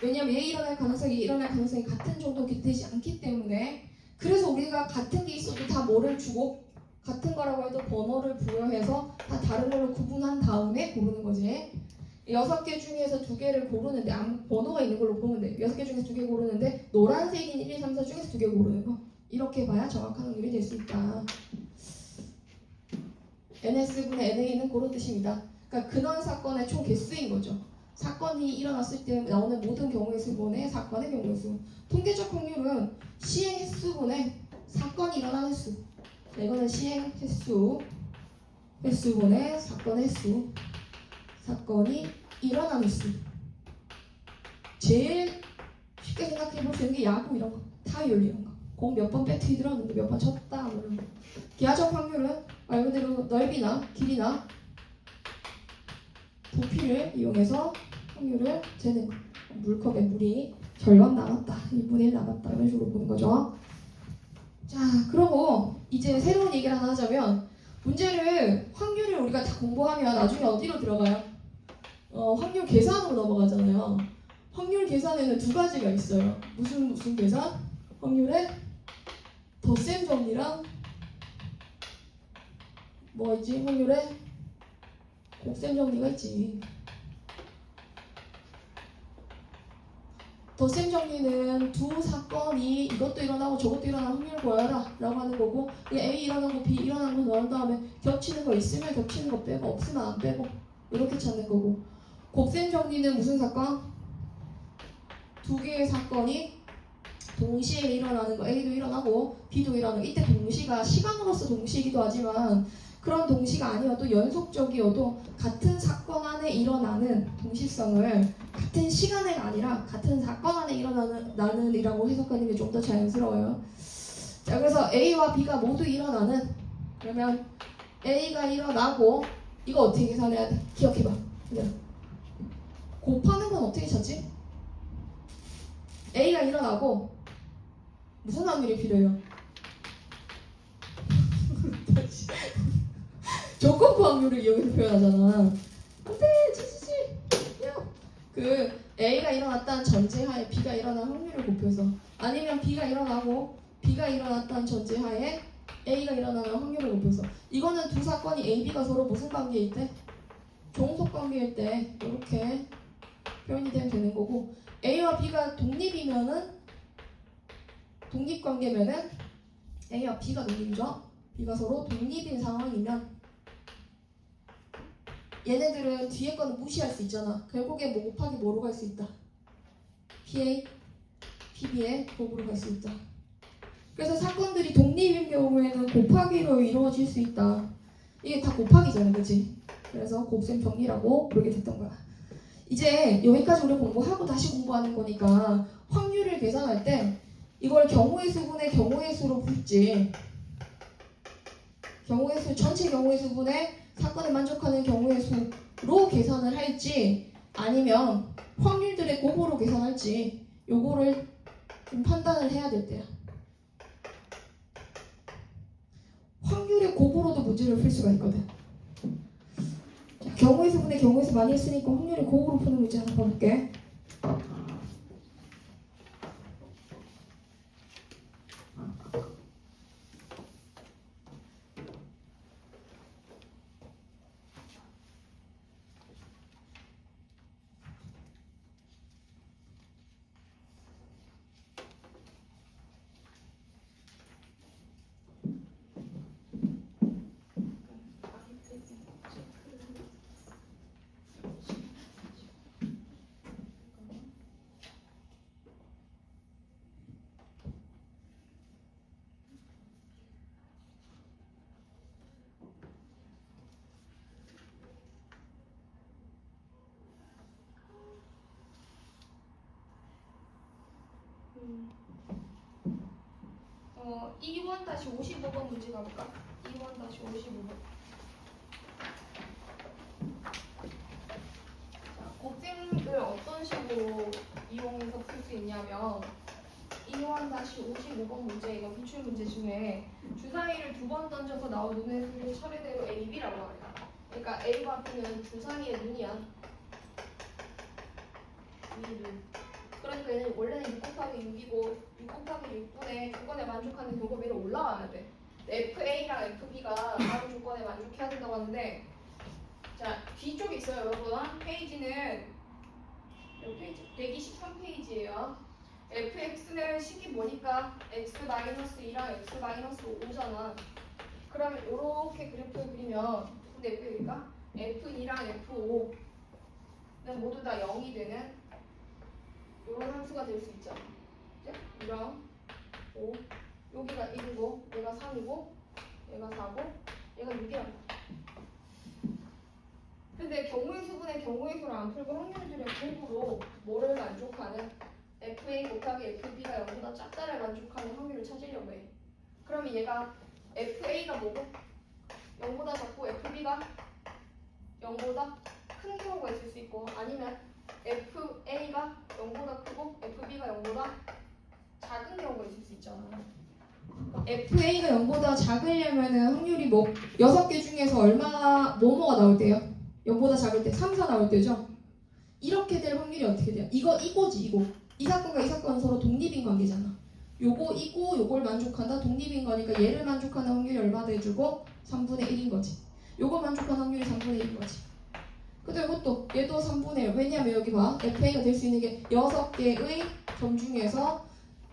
왜냐면 A 일어날 가능성이 같은 정도 되지 않기 때문에. 그래서 우리가 같은 게 있어도 다 뭐를 주고 같은 거라고 해도 번호를 부여해서 다 다른 걸로 구분한 다음에 고르는 거지. 6개 중에서 2개를 고르는데 아무 번호가 있는 걸로 고르면 돼. 6개 중에서 2개 고르는데 노란색인 1, 2, 3, 4 중에서 2개 고르는 거. 이렇게 봐야 정확한 확률이 될 수 있다. NS분의 NA는 그런 뜻입니다. 그러니까 근원 사건의 총 개수인 거죠. 사건이 일어났을 때 나오는 모든 경우의 수분의 사건의 경우의 수. 통계적 확률은 시행 횟수분의 사건이 일어난 횟수. 이거는 시행 횟수분의 사건의 횟수. 사건이 일어난 횟수. 제일 쉽게 생각해 볼 수 있는 게 야구 이런 거, 타율 이런 거. 공 몇 번 배트에 들었는데 몇 번 쳤다 이런 거. 기하적 확률은 말 그대로 넓이나 길이나 부피를 이용해서 확률을 재는 거. 물컵에 물이 절반 남았다, 2분의 1 남았다 이런 식으로 보는 거죠. 자, 그러고 이제 새로운 얘기를 하나 하자면 문제를 확률을 우리가 다 공부하면 나중에 어디로 들어가요? 확률 계산으로 넘어가잖아요. 확률 계산에는 두 가지가 있어요. 무슨 계산? 확률의 덧셈 정리랑 뭐 있지? 확률의 곱셈 정리가 있지. 덧셈 정리는 두 사건이 이것도 일어나고 저것도 일어나는 확률을 구하라 라고 하는 거고, A 일어나고 B 일어나는 거 넣은 다음에 겹치는 거 있으면 겹치는 거 빼고 없으면 안 빼고 이렇게 찾는 거고, 곱셈 정리는 무슨 사건? 두 개의 사건이 동시에 일어나는 거. A도 일어나고 B도 일어나는 거. 이때 동시가 시간으로서 동시이기도 하지만 그런 동시가 아니어도 연속적이어도 같은 사건 안에 일어나는 동시성을 같은 시간에가 아니라 같은 사건 안에 일어나는 이라고 해석하는 게 좀 더 자연스러워요. 자, 그래서 A와 B가 모두 일어나는, 그러면 A가 일어나고 이거 어떻게 계산해야 돼? 기억해봐. 그냥 곱하는 건 어떻게 찾지? A가 일어나고 무슨 확률이 필요해요? 조건부 확률을 이용해서 표현하잖아. 안돼, 치치치. 그 A가 일어났다는 전제하에 B가 일어날 확률을 곱해서, 아니면 B가 일어나고 B가 일어났다는 전제하에 A가 일어나는 확률을 곱해서. 이거는 두 사건이 A, B가 서로 무슨 관계에 있대? 종속 관계일 때 이렇게 표현이 되는 거고, A와 B가 독립관계면은 A와 B가 독립이죠. B가 서로 독립인 상황이면 얘네들은 뒤에 거는 무시할 수 있잖아. 결국에 뭐 곱하기 뭐로 갈 수 있다? PA, PB의 곱으로 갈 수 있다. 그래서 사건들이 독립인 경우에는 곱하기로 이루어질 수 있다. 이게 다 곱하기잖아, 그치? 그래서 곱셈 정리라고 부르게 됐던 거야. 이제 여기까지 우리 공부하고 다시 공부하는 거니까 확률을 계산할 때 이걸 경우의 수분의 경우의 수로 풀지, 경우의 수, 전체 경우의 수분의 사건에 만족하는 경우의 수로 계산을 할지, 아니면 확률들의 곱으로 계산할지, 요거를 좀 판단을 해야 될 때야. 확률의 곱으로도 문제를 풀 수가 있거든. 자, 경우의 수분의 경우의 수 많이 했으니까 확률의 곱으로 푸는 문제 하나 봐볼게. 어, 2번-55번 문제 가볼까? 2번-55번. 자, 곱셈을 어떤 식으로 이용해서 풀 수 있냐면, 2번-55번 문제, 이거 기출 문제 중에 주사위를 두 번 던져서 나온 눈의 수를 차례대로 A, B라고 합니다. 그러니까 A와 B는 주사위의 눈이야. 이 눈. 그러니까 얘는 원래는 6 곱하기 6이고 6 곱하기 6분의 조건에 만족하는 교급 위로 올라와야 돼. FA랑 FB가 다른 조건에 만족해야 된다고 하는데, 자 뒤쪽에 있어요 여러분. 페이지는 이 페이지 123페이지예요. fx는 식이 뭐니까 x-2랑 x-5잖아. 그러면 이렇게 그래프를 그리면 근데 f니까 f2랑 f5는 모두 다 0이 되는 이런 함수가 될 수 있죠. 그죠? 2랑 5 여기가 1이고 얘가 3이고 얘가 4고 얘가 6이란 말이야. 근데 경우의 수분의 경우의 수를 안 풀고 확률들의 곱으로 뭐를 만족하는 FA 곱하기 FB가 0보다 작다를 만족하는 확률을 찾으려고 해. 그러면 얘가 FA가 뭐고? 0보다 작고 FB가 0보다 큰 경우가 있을 수 있고, 아니면 FA가 0보다 크고 FB가 0보다 작은 경우가 있을 수 있잖아. FA가 0보다 작으려면은 확률이 뭐 6개 중에서 뭐가 나올 때요? 0보다 작을 때 3, 4 나올 때죠? 이렇게 될 확률이 어떻게 돼요? 이거지. 이 사건과 이 사건은 서로 독립인 관계잖아. 이거 요걸 만족한다. 독립인 거니까 얘를 만족하는 확률이 얼마 돼주고 3분의 1인 거지. 요걸 만족하는 확률이 3분의 1인 거지. 근데 이것도 얘도 3분의 1. 왜냐면 여기 봐. FA가 될 수 있는 게 6개의 점 중에서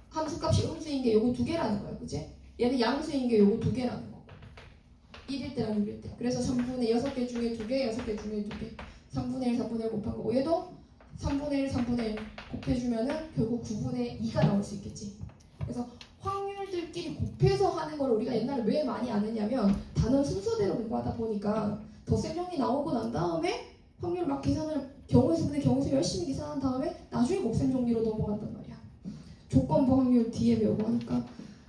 함수값이 음수인 게 요거 2개라는 거야. 그치? 얘는 양수인 게 요거 2개라는 거. 1일 때랑 6일 때. 그래서 3분의 6개 중에 2개, 6개 중에 2개. 3분의 1, 4분의 1 곱한 거고, 얘도 3분의 1, 3분의 1 곱해주면은 결국 9분의 2가 나올 수 있겠지. 그래서 확률들끼리 곱해서 하는 걸 우리가 옛날에 왜 많이 안 했냐면 단원 순서대로 공부하다 보니까 덧셈 정리 나오고 난 다음에 확률 막 계산을 경우의 수 열심히 계산한 다음에 나중에 곱셈 정리로 넘어간단 말이야. 조건부 확률 뒤에 배우고 하니까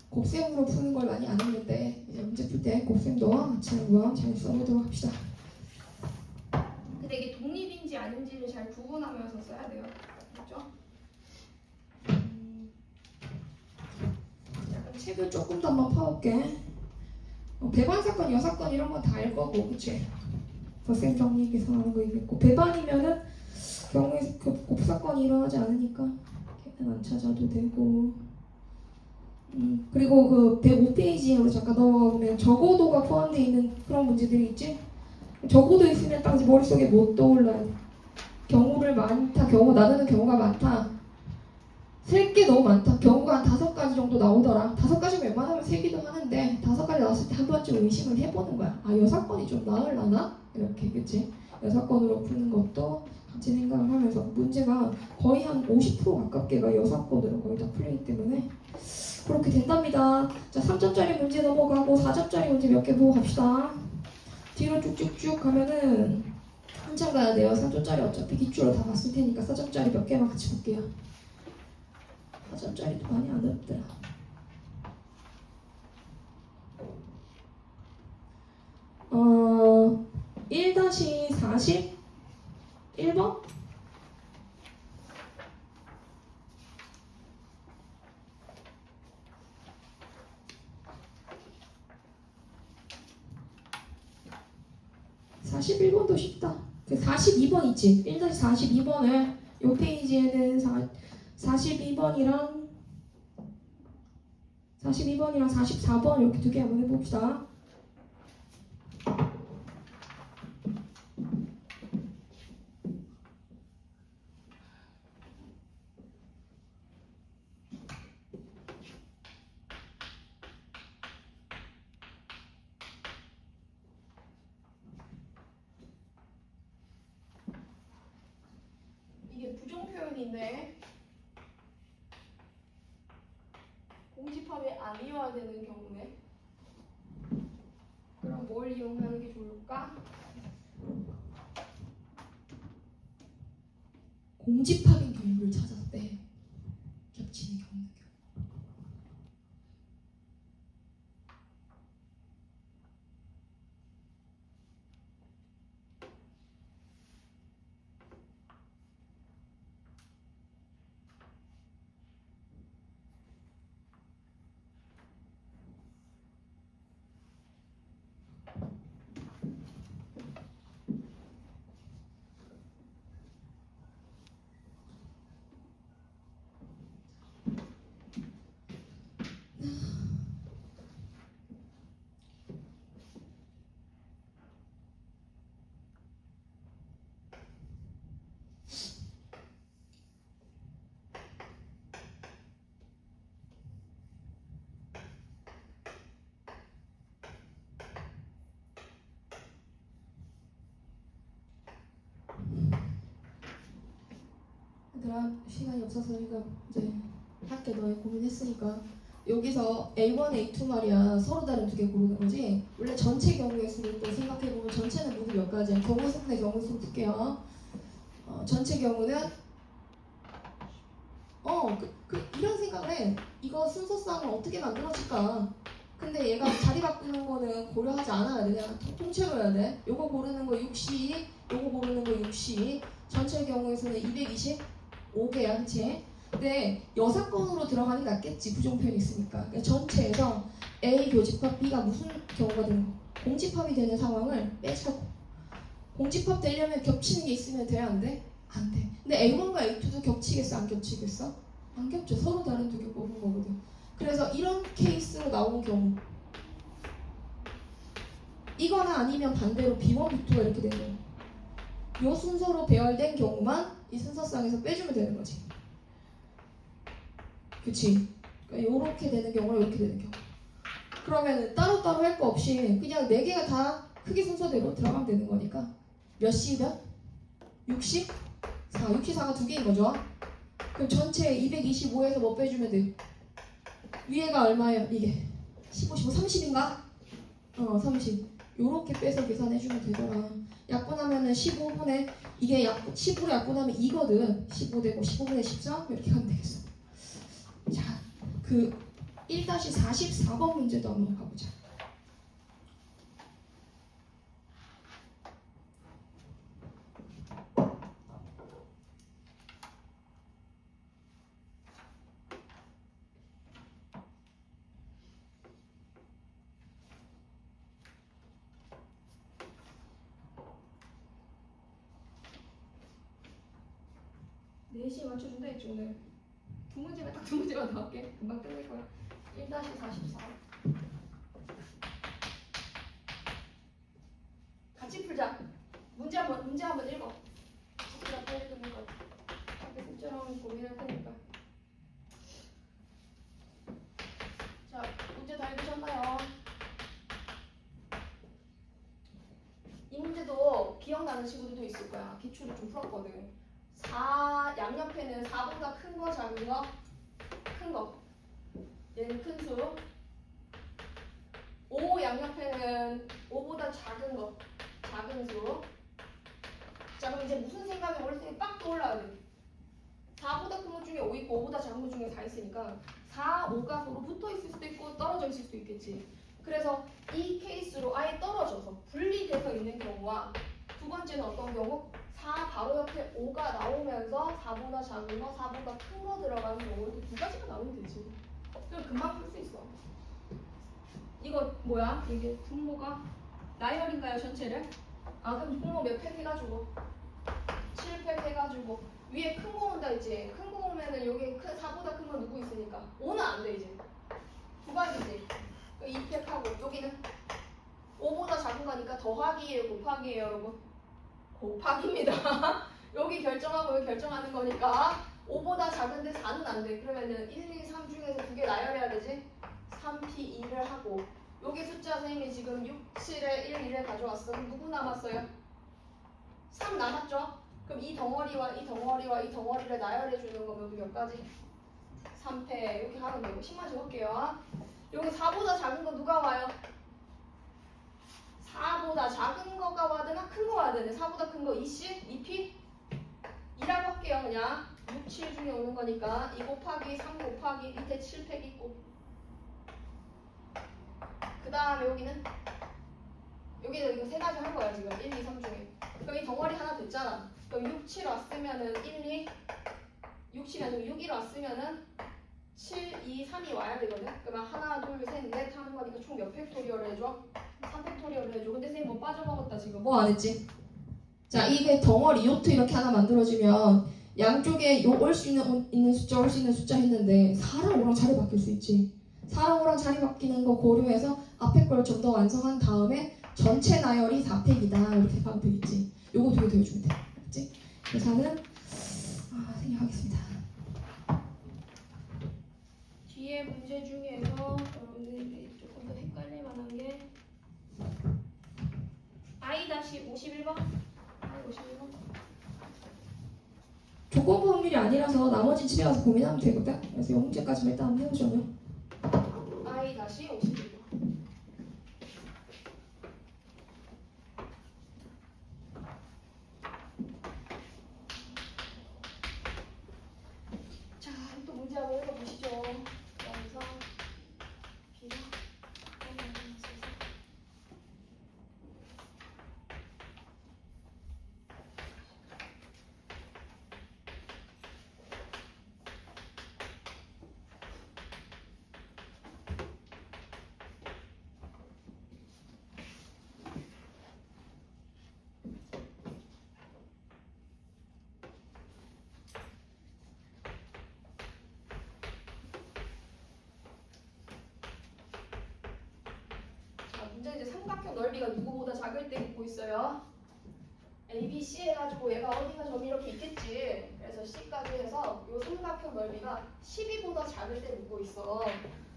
곱셈으로 푸는 걸 많이 안 했는데 이제 문제 풀 때 곱셈도 잘 써보도록 합시다. 근데 이게 독립인지 아닌지를 잘 구분하면서 써야 돼요. 그렇죠? 약간 책을 조금 더 한번 파볼게. 배반 사건, 여사건 이런 건 다 알 거고, 그치? 덧셈 정리 계산하는 거 있고, 배반이면은 경우에 곱사건이 일어나지 않으니까 걔는 안 찾아도 되고. 그리고 그 105페이지에 우리 잠깐 넣어보면 적어도가 포함되어 있는 그런 문제들이 있지? 적어도 있으면 딱 머릿속에 못 떠올라야 돼. 경우를 많다, 나누는 경우가 많다. 셀 게 너무 많다. 경우가 한 5가지 정도 나오더라. 5가지면 웬만하면 세기도 하는데 5가지 나왔을 때 한 번쯤 의심을 해보는 거야. 아, 여사건이 좀 나으려나? 이렇게, 그치? 여사건으로 푸는 것도 같이 생각을 하면서 문제가 거의 한 50% 가깝게가 여사건으로 거의 다 풀리기 때문에 그렇게 된답니다. 자, 3점짜리 문제 넘어가고 4점짜리 문제 몇 개 보고 갑시다. 뒤로 쭉쭉쭉 가면은 한참 가야 돼요. 3점짜리 어차피 기출로 다 봤을 테니까 4점짜리 몇 개만 같이 볼게요. 4점짜리도 많이 안 어렵더라. 1-41번? (41번도) 쉽다. 42번 있지? 1-42번을 요 페이지에는 42번이랑 44번 이렇게 2개 한번 해봅시다. 이게 부정 표현인데 공집합이 안 이완되는 경우네. 그럼 뭘 이용하는 게 좋을까? 공집합인 경우를 찾아서 빼. 겹치는 경우. 얘들아 시간이 없어서 이거 이제 할게. 너의 고민했으니까 여기서 A1, A2 말이야. 서로 다른 두 개 고르는 거지. 원래 전체 경우의 수를 또 생각해보면 전체는 모두 몇 가지야. 경우 수분의 경우 수 볼게요. 전체 경우는 이런 생각을 해. 이거 순서상을 어떻게 만들어질까? 근데 얘가 자리 바꾸는 거는 고려하지 않아야 돼. 그냥 통째로 해야 돼. 요거 고르는 거 60, 요거 고르는 거 60. 전체 경우에서는 225개야, 그치? 근데 여사건으로 들어가는 게 낫겠지. 부정표현이 있으니까. 그러니까 전체에서 A 교집합 B가 무슨 경우가 되는 거? 공집합이 되는 상황을 빼자고. 공집합 되려면 겹치는 게 있으면 돼야 안 돼? 안 돼. 근데 A1과 A2도 겹치겠어? 안 겹치겠어? 안 겹쳐. 서로 다른 두 개 뽑은 거거든. 그래서 이런 케이스로 나온 경우 이거나 아니면 반대로 B1, B2가 이렇게 되는 거야. 요 순서로 배열된 경우만 이 순서상에서 빼주면 되는 거지. 그치? 그러니까 요렇게 되는 경우랑 이렇게 되는 경우. 그러면 따로따로 할 거 없이 그냥 4개가 다 크기 순서대로 들어가면 되는 거니까 몇 C면? 60? 4. 64가 2개인 거죠. 그럼 전체 225에서 뭐 빼주면 돼? 위에가 얼마예요? 이게 15, 15, 30인가? 30. 요렇게 빼서 계산해주면 되더라. 약분하면은 15분의 이게 10으로 약분하면 2거든. 15 되고 15분의 13 이렇게 하면 되겠어. 자, 그 1-44번 문제도 한번 가보자. 네 4시에 맞춰준다 했지 오늘. 두 문제만 딱 두 문제만 더 할게. 금방 끝낼 거야. 1-44. 같이 풀자. 문제 한번 읽어. 진짜 빨리 끝낼 거. 앞에 숙제랑 고민할 테니까. 자, 문제 다 읽으셨나요? 이 문제도 기억나는 친구들도 있을 거야. 기출을 좀 풀었거든. 4 양옆에는 4보다 큰 거, 작은 거? 큰 거. 얘는 큰 수. 5 양옆에는 5보다 작은 거, 작은 수. 자, 그럼 이제 무슨 생각이 머릿속에 빡 떠올라야 돼. 4보다 큰 것 중에 5 있고 5보다 작은 것 중에 4 있으니까 4, 5가 서로 붙어 있을 수도 있고 떨어져 있을 수도 있겠지. 그래서 이 케이스로 아예 떨어져서 분리돼서 있는 경우와 두 번째는 어떤 경우? 4 바로 옆에 5가 나오면서 4보다 작은 거, 4보다 큰 거 들어가는 경우 이렇게 두 가지가 나오면 되지. 그럼 금방 풀 수 있어. 이거 뭐야? 이게 분모가 나열인가요 전체를? 아 그럼 분모 몇 팩 해가지고 7팩 해가지고 위에 큰 거 온다 했지. 큰 거 오면은 여기 큰 4보다 큰 거 누구 있으니까 5는 안 돼 이제. 두 가지지. 2팩 하고 여기는 5보다 작은 거니까 더하기예요 곱하기예요 여러분? 곱하기입니다. 여기 결정하고 여기 결정하는 거니까 5보다 작은데 4는 안 돼. 그러면은 1, 2, 3 중에서 두 개 나열해야 되지. 3P 2를 하고 여기 숫자 선생님이 지금 6, 7에 1, 1을 가져왔어. 그럼 누구 남았어요? 3 남았죠? 그럼 이 덩어리와 이 덩어리와 이 덩어리를 나열해 주는 거면 몇 가지? 3패 이렇게 하면 되고 10만 적을게요. 여기 4보다 작은 거 누가 와요? 4보다 작은 거가 와드나 큰 거 와드네. 4보다 큰 거 2C? 2P? 2라고 할게요 그냥. 6, 7 중에 오는 거니까 2 곱하기 3 곱하기 밑에 7팩 있고 그 다음에 여기는 이거 세 가지 할 거야 지금 1, 2, 3 중에. 그럼 이 덩어리 하나 됐잖아. 그럼 6, 7 왔으면은 1, 2 6, 7이 아니고 6, 1 왔으면은 7, 2, 3이 와야 되거든. 그러면 하나, 둘, 셋, 넷 하는 거니까 총 몇 팩토리얼을 해줘? 3팩토리얼을 해줘. 근데 선생님 뭐 빠져먹었다 지금. 뭐 안 했지? 자, 이게 덩어리 요트 이렇게 하나 만들어지면 양쪽에 올 수 있는 숫자 올 수 있는 숫자 했는데 4랑 5랑 자리 바뀔 수 있지. 4랑 5랑 자리 바뀌는 거 고려해서 앞에 걸 좀 더 완성한 다음에 전체 나열이 4팩이다 이렇게 하면 되겠지. 요거 두 개 더해주면 돼. 그치? 계산은 생략하겠습니다. 뒤에 문제 중에서 여러분들이 조금 더 헷갈릴 만한 게 I-51번? I-51번? 조건부 확률이 아니라서 나머지 집에 가서 고민하면 되거든. 그래서 이 문제까지만 일단 한번 해보자고요. I 다시 51번. 자, 또 문제 한번 읽어보시죠. 영상 B가 문제 이제 삼각형 넓이가 누구보다 작을 때 묻고 있어요. A, B, C 해가지고 얘가 어디가 점이 이렇게 있겠지. 그래서 C까지 해서 이 삼각형 넓이가 12보다 작을 때 묻고 있어.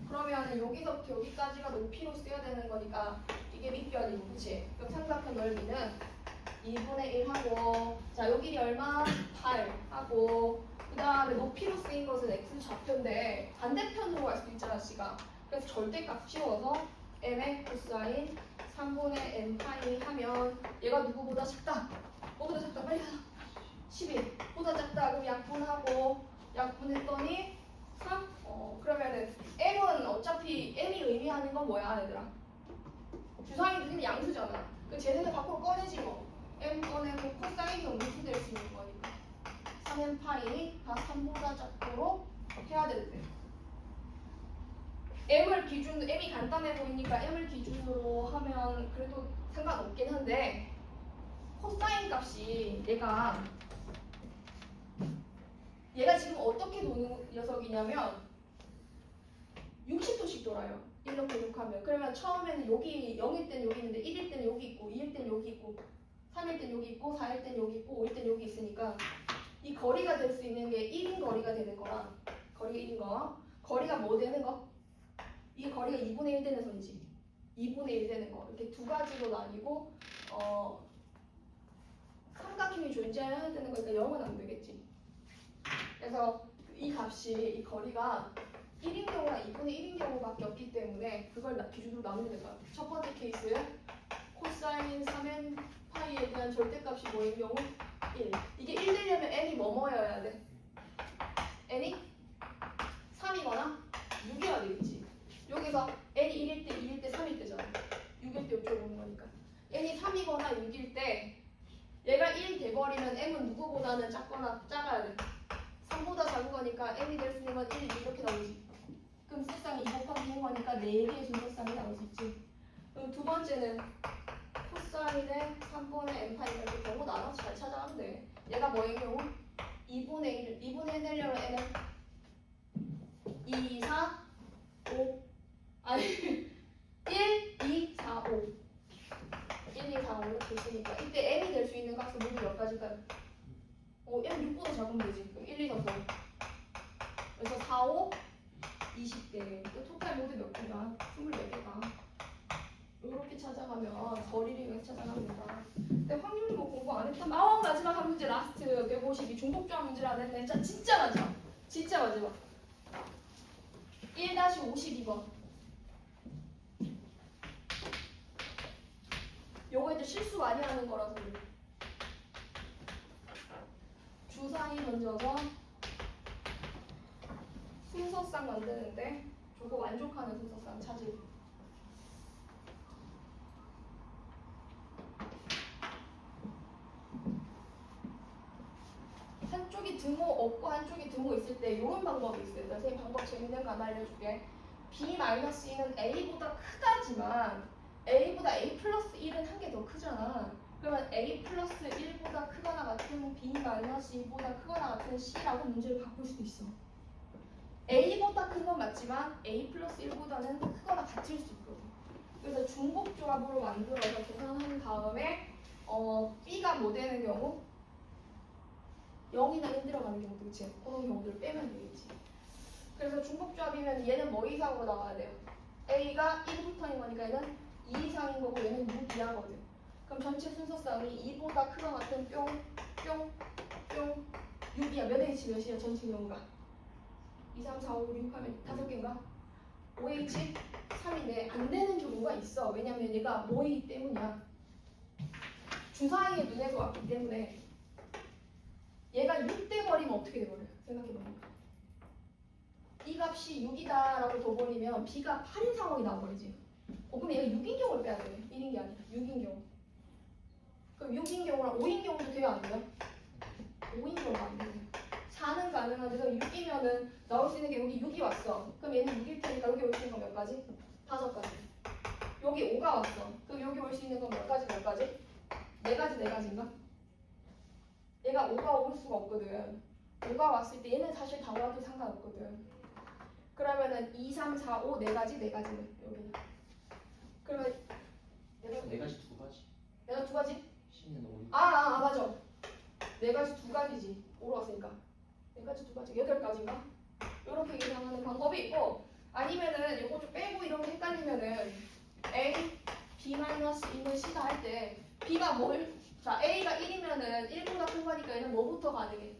그러면 여기서부터 여기까지가 높이로 쓰여야 되는 거니까 이게 밑변이고, 그치? 그럼 삼각형 넓이는 2분의 1 하고, 자, 요 길이 얼마? 8 하고, 그 다음에 높이로 쓰인 것은 X 좌표인데 반대편으로 갈 수도 있잖아, C가. 그래서 절대값 씌워서 m의 코사인 3분의 n 파이 하면 얘가 누구보다 작다. 뭐보다 작다? 빨리 하자. 12보다 작다. 그럼 약분하고 약분했더니 3? 그러면은 m은 어차피 m이 의미하는 건 뭐야, 얘들아? 주사위 주는 양수잖아. 그 쟤네들 밖으로 꺼내지 뭐. m 꺼내고 코사인이 루트 될 수 있는 거니까 3n 파이가 3보다 작도록 해야 되는데. m을 기준으로, m이 간단해 보이니까 m을 기준으로 하면 그래도 상관없긴 한데 코사인 값이 얘가 지금 어떻게 도는 녀석이냐면 60도씩 돌아요. 이렇게 욕하면. 그러면 처음에는 여기 0일 땐 여기 있는데 1일 땐 여기 있고 2일 땐 여기 있고 3일 땐 여기 있고 4일 땐 여기 있고 5일 땐 여기 있으니까 이 거리가 될 수 있는 게 1인 거리가 되는 거랑 거리가 1인 거, 거리가 뭐 되는 거? 이게 거리가 2분의 1 되는 선이지. 2분의 1 되는 거. 이렇게 두 가지로 나뉘고 삼각형이 존재해야 되는 거니까 0은 안 되겠지. 그래서 이 값이, 이 거리가 1인 경우나 2분의 1인 경우밖에 없기 때문에 그걸 기준으로 나누면 될 것 같아요. 첫 번째 케이스 코사인 3n 파이에 대한 절대값이 뭐인 경우? 1. 이게 1 되려면 n이 뭐여야 돼? n이 3이거나 6이어야 되겠지. 여기서 n이 1일 때, 2일 때, 3일 때잖아. 6일 때 이쪽으로 오는 거니까. n이 3이거나 6일 때 얘가 1 돼버리면 m은 누구보다는 작거나 작아야 돼. 3보다 작은 거니까 m이 될 수 있는 건 1, 2 이렇게 나오지. 그럼 사실상 2 곱하기 2인 거니까 4개의 순서쌍이 나올 수 있지. 그럼 두 번째는 코사인의 3분의 n파이 이렇게 경우 나눠서 잘 찾아가면 돼. 얘가 뭐인 경우? 2분의 1 내려면 n은 2, 4, 5 아니 1, 2, 4, 5 1, 2, 4, 5 이렇게 있으니까 이때 m이 될 수 있는 값은 모두 몇 가지일까요? m 6보다 작으면 되지. 그럼 1, 2, 3, 4 그래서 4, 5, 20개. 토탈 모두 몇 개가? 24개가. 이렇게 찾아가면 거리를 이용해서 찾아가면 된다. 근데 확률 뭐 공부 안 했던 마지막 한 문제 라스트 152 중복조합 문제를 안 했네. 진짜 마지막. 진짜 마지막. 1-52번. 요거 이제 실수 많이 하는 거라서 그래. 주사위 던져서 순서쌍 만드는데 저거 만족하는 순서쌍 찾으기. 한쪽이 등호 없고 한쪽이 등호 있을 때 이런 방법이 있어요. 선생님 방법 재밌는 거 하나 알려줄게. B-2는 A보다 크다지만 A보다 A 플러스 1은 한 개 더 크잖아. 그러면 A 플러스 1보다 크거나 같은 B-2보다 크거나 같은 C라고 문제를 바꿀 수도 있어. A보다 큰 건 맞지만 A 플러스 1보다는 크거나 같을 수 있거든. 그래서 중복조합으로 만들어서 계산한 다음에 B가 뭐 되는 경우? 0이나 1 들어가는 경우도 그치? 그런 경우들을 빼면 되겠지. 그래서 중복조합이면 얘는 뭐 이상으로 나와야 돼요? A가 1부터인 거니까 얘는 2 이상인 거고 얘는 6 이하거든. 그럼 전체 순서쌍이 2보다 크거나 같은 뿅, 뿅, 뿅, 6이야. 몇 H 몇이야? 전체 경우가 2, 3, 4, 5, 6 하면 5개인가? 5H 3인데 안 되는 경우가 있어. 왜냐면 얘가 뭐이기 때문이야. 주사위에 눈에서 왔기 때문에. 얘가 6 돼버리면 어떻게 돼버려요? 생각해보니까 이 값이 6이다라고 둬버리면 B가 8인 상황이 나와버리지. 그럼 얘가 6인 경우를 빼야 돼. 1인 게 아니라 6인 경우. 그럼 6인 경우랑 5인 경우도 돼요? 안 돼요? 5인 경우가 안 돼요. 4는 가능한데 6이면은 나올 수 있는 게 여기 6이 왔어. 그럼 얘는 6일 테니까 여기 올 수 있는 건 몇 가지? 5가지. 여기 5가 왔어. 그럼 여기 올 수 있는 건 몇 가지? 4가지인가? 얘가 5가 올 수가 없거든. 5가 왔을 때 얘는 사실 다 와도 상관없거든. 그러면은 2, 3, 4, 5 4가지 여기. 그러면 네 가지 두 가지. 내가 2가지? C는 5. 맞아. 4가지 2가지지. 5로 왔으니까. 4가지 2가지 8가지인가? 이렇게 계산하는 방법이 있고 아니면은 요거 좀 빼고 이런 거 헷갈리면은 A, B-2는 C다 할 때 B가 자 A가 1이면은 1보다 큰 거니까 얘는 뭐부터 가능해?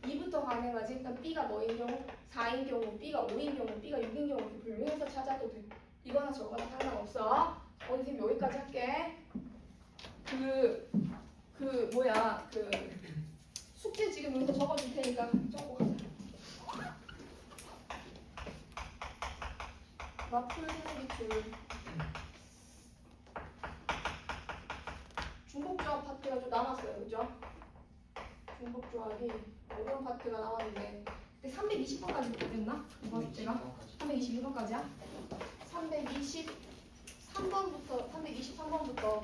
2부터 가능하지. 일단 B가 뭐인 경우? 4인 경우, B가 5인 경우, B가 6인 경우 이렇게 분류해서 찾아도 돼. 이거나 저거나 상관없어. 선생님 여기까지 할게. 숙제 지금 여기서 적어줄 테니까 적고 가자. 마플 기출. 중복조합 파트가 좀 남았어요, 그죠? 중복조합이 어려운 파트가 나왔는데 근데 320번까지 됐나? 이번 숙제가? 321번까지야? 323번부터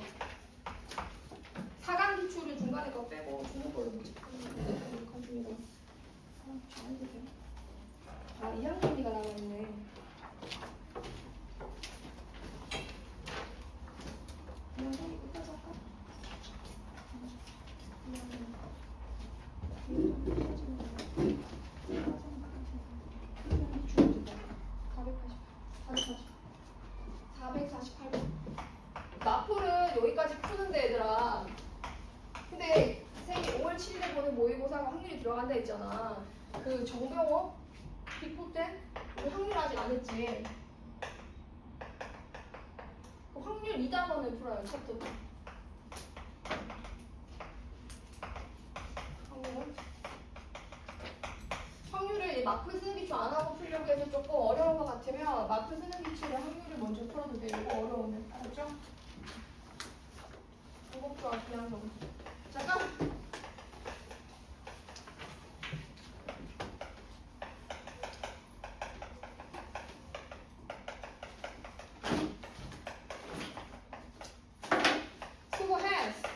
4강 기출을 중간에 거 빼고 주는 걸로 보자. 아, 2학년비가 나와있네. 마플은 여기까지 푸는데 얘들아. 근데 선생님이 5월 7일에 보는 모의고사가 확률이 들어간다 했잖아. 그 정병호? 비포 때? 우리 확률 아직 안 했지. 그 확률 2단원을 풀어요. 챕터 2. 확률을 마플 쓰는 기출 안 하고 풀려고 해서 조금 어려운 것 같으면 마플 쓰는 기출의 확률을 먼저 풀어도 되고 어려우면. 알았죠? 중복조합 비양성. 잠깐. 수고했어.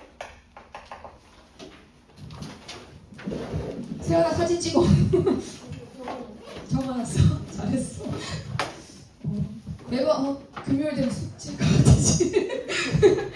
세연아 사진 찍어. 적어놨어. 잘했어. 매번 금요일 되면 숙제가 같지.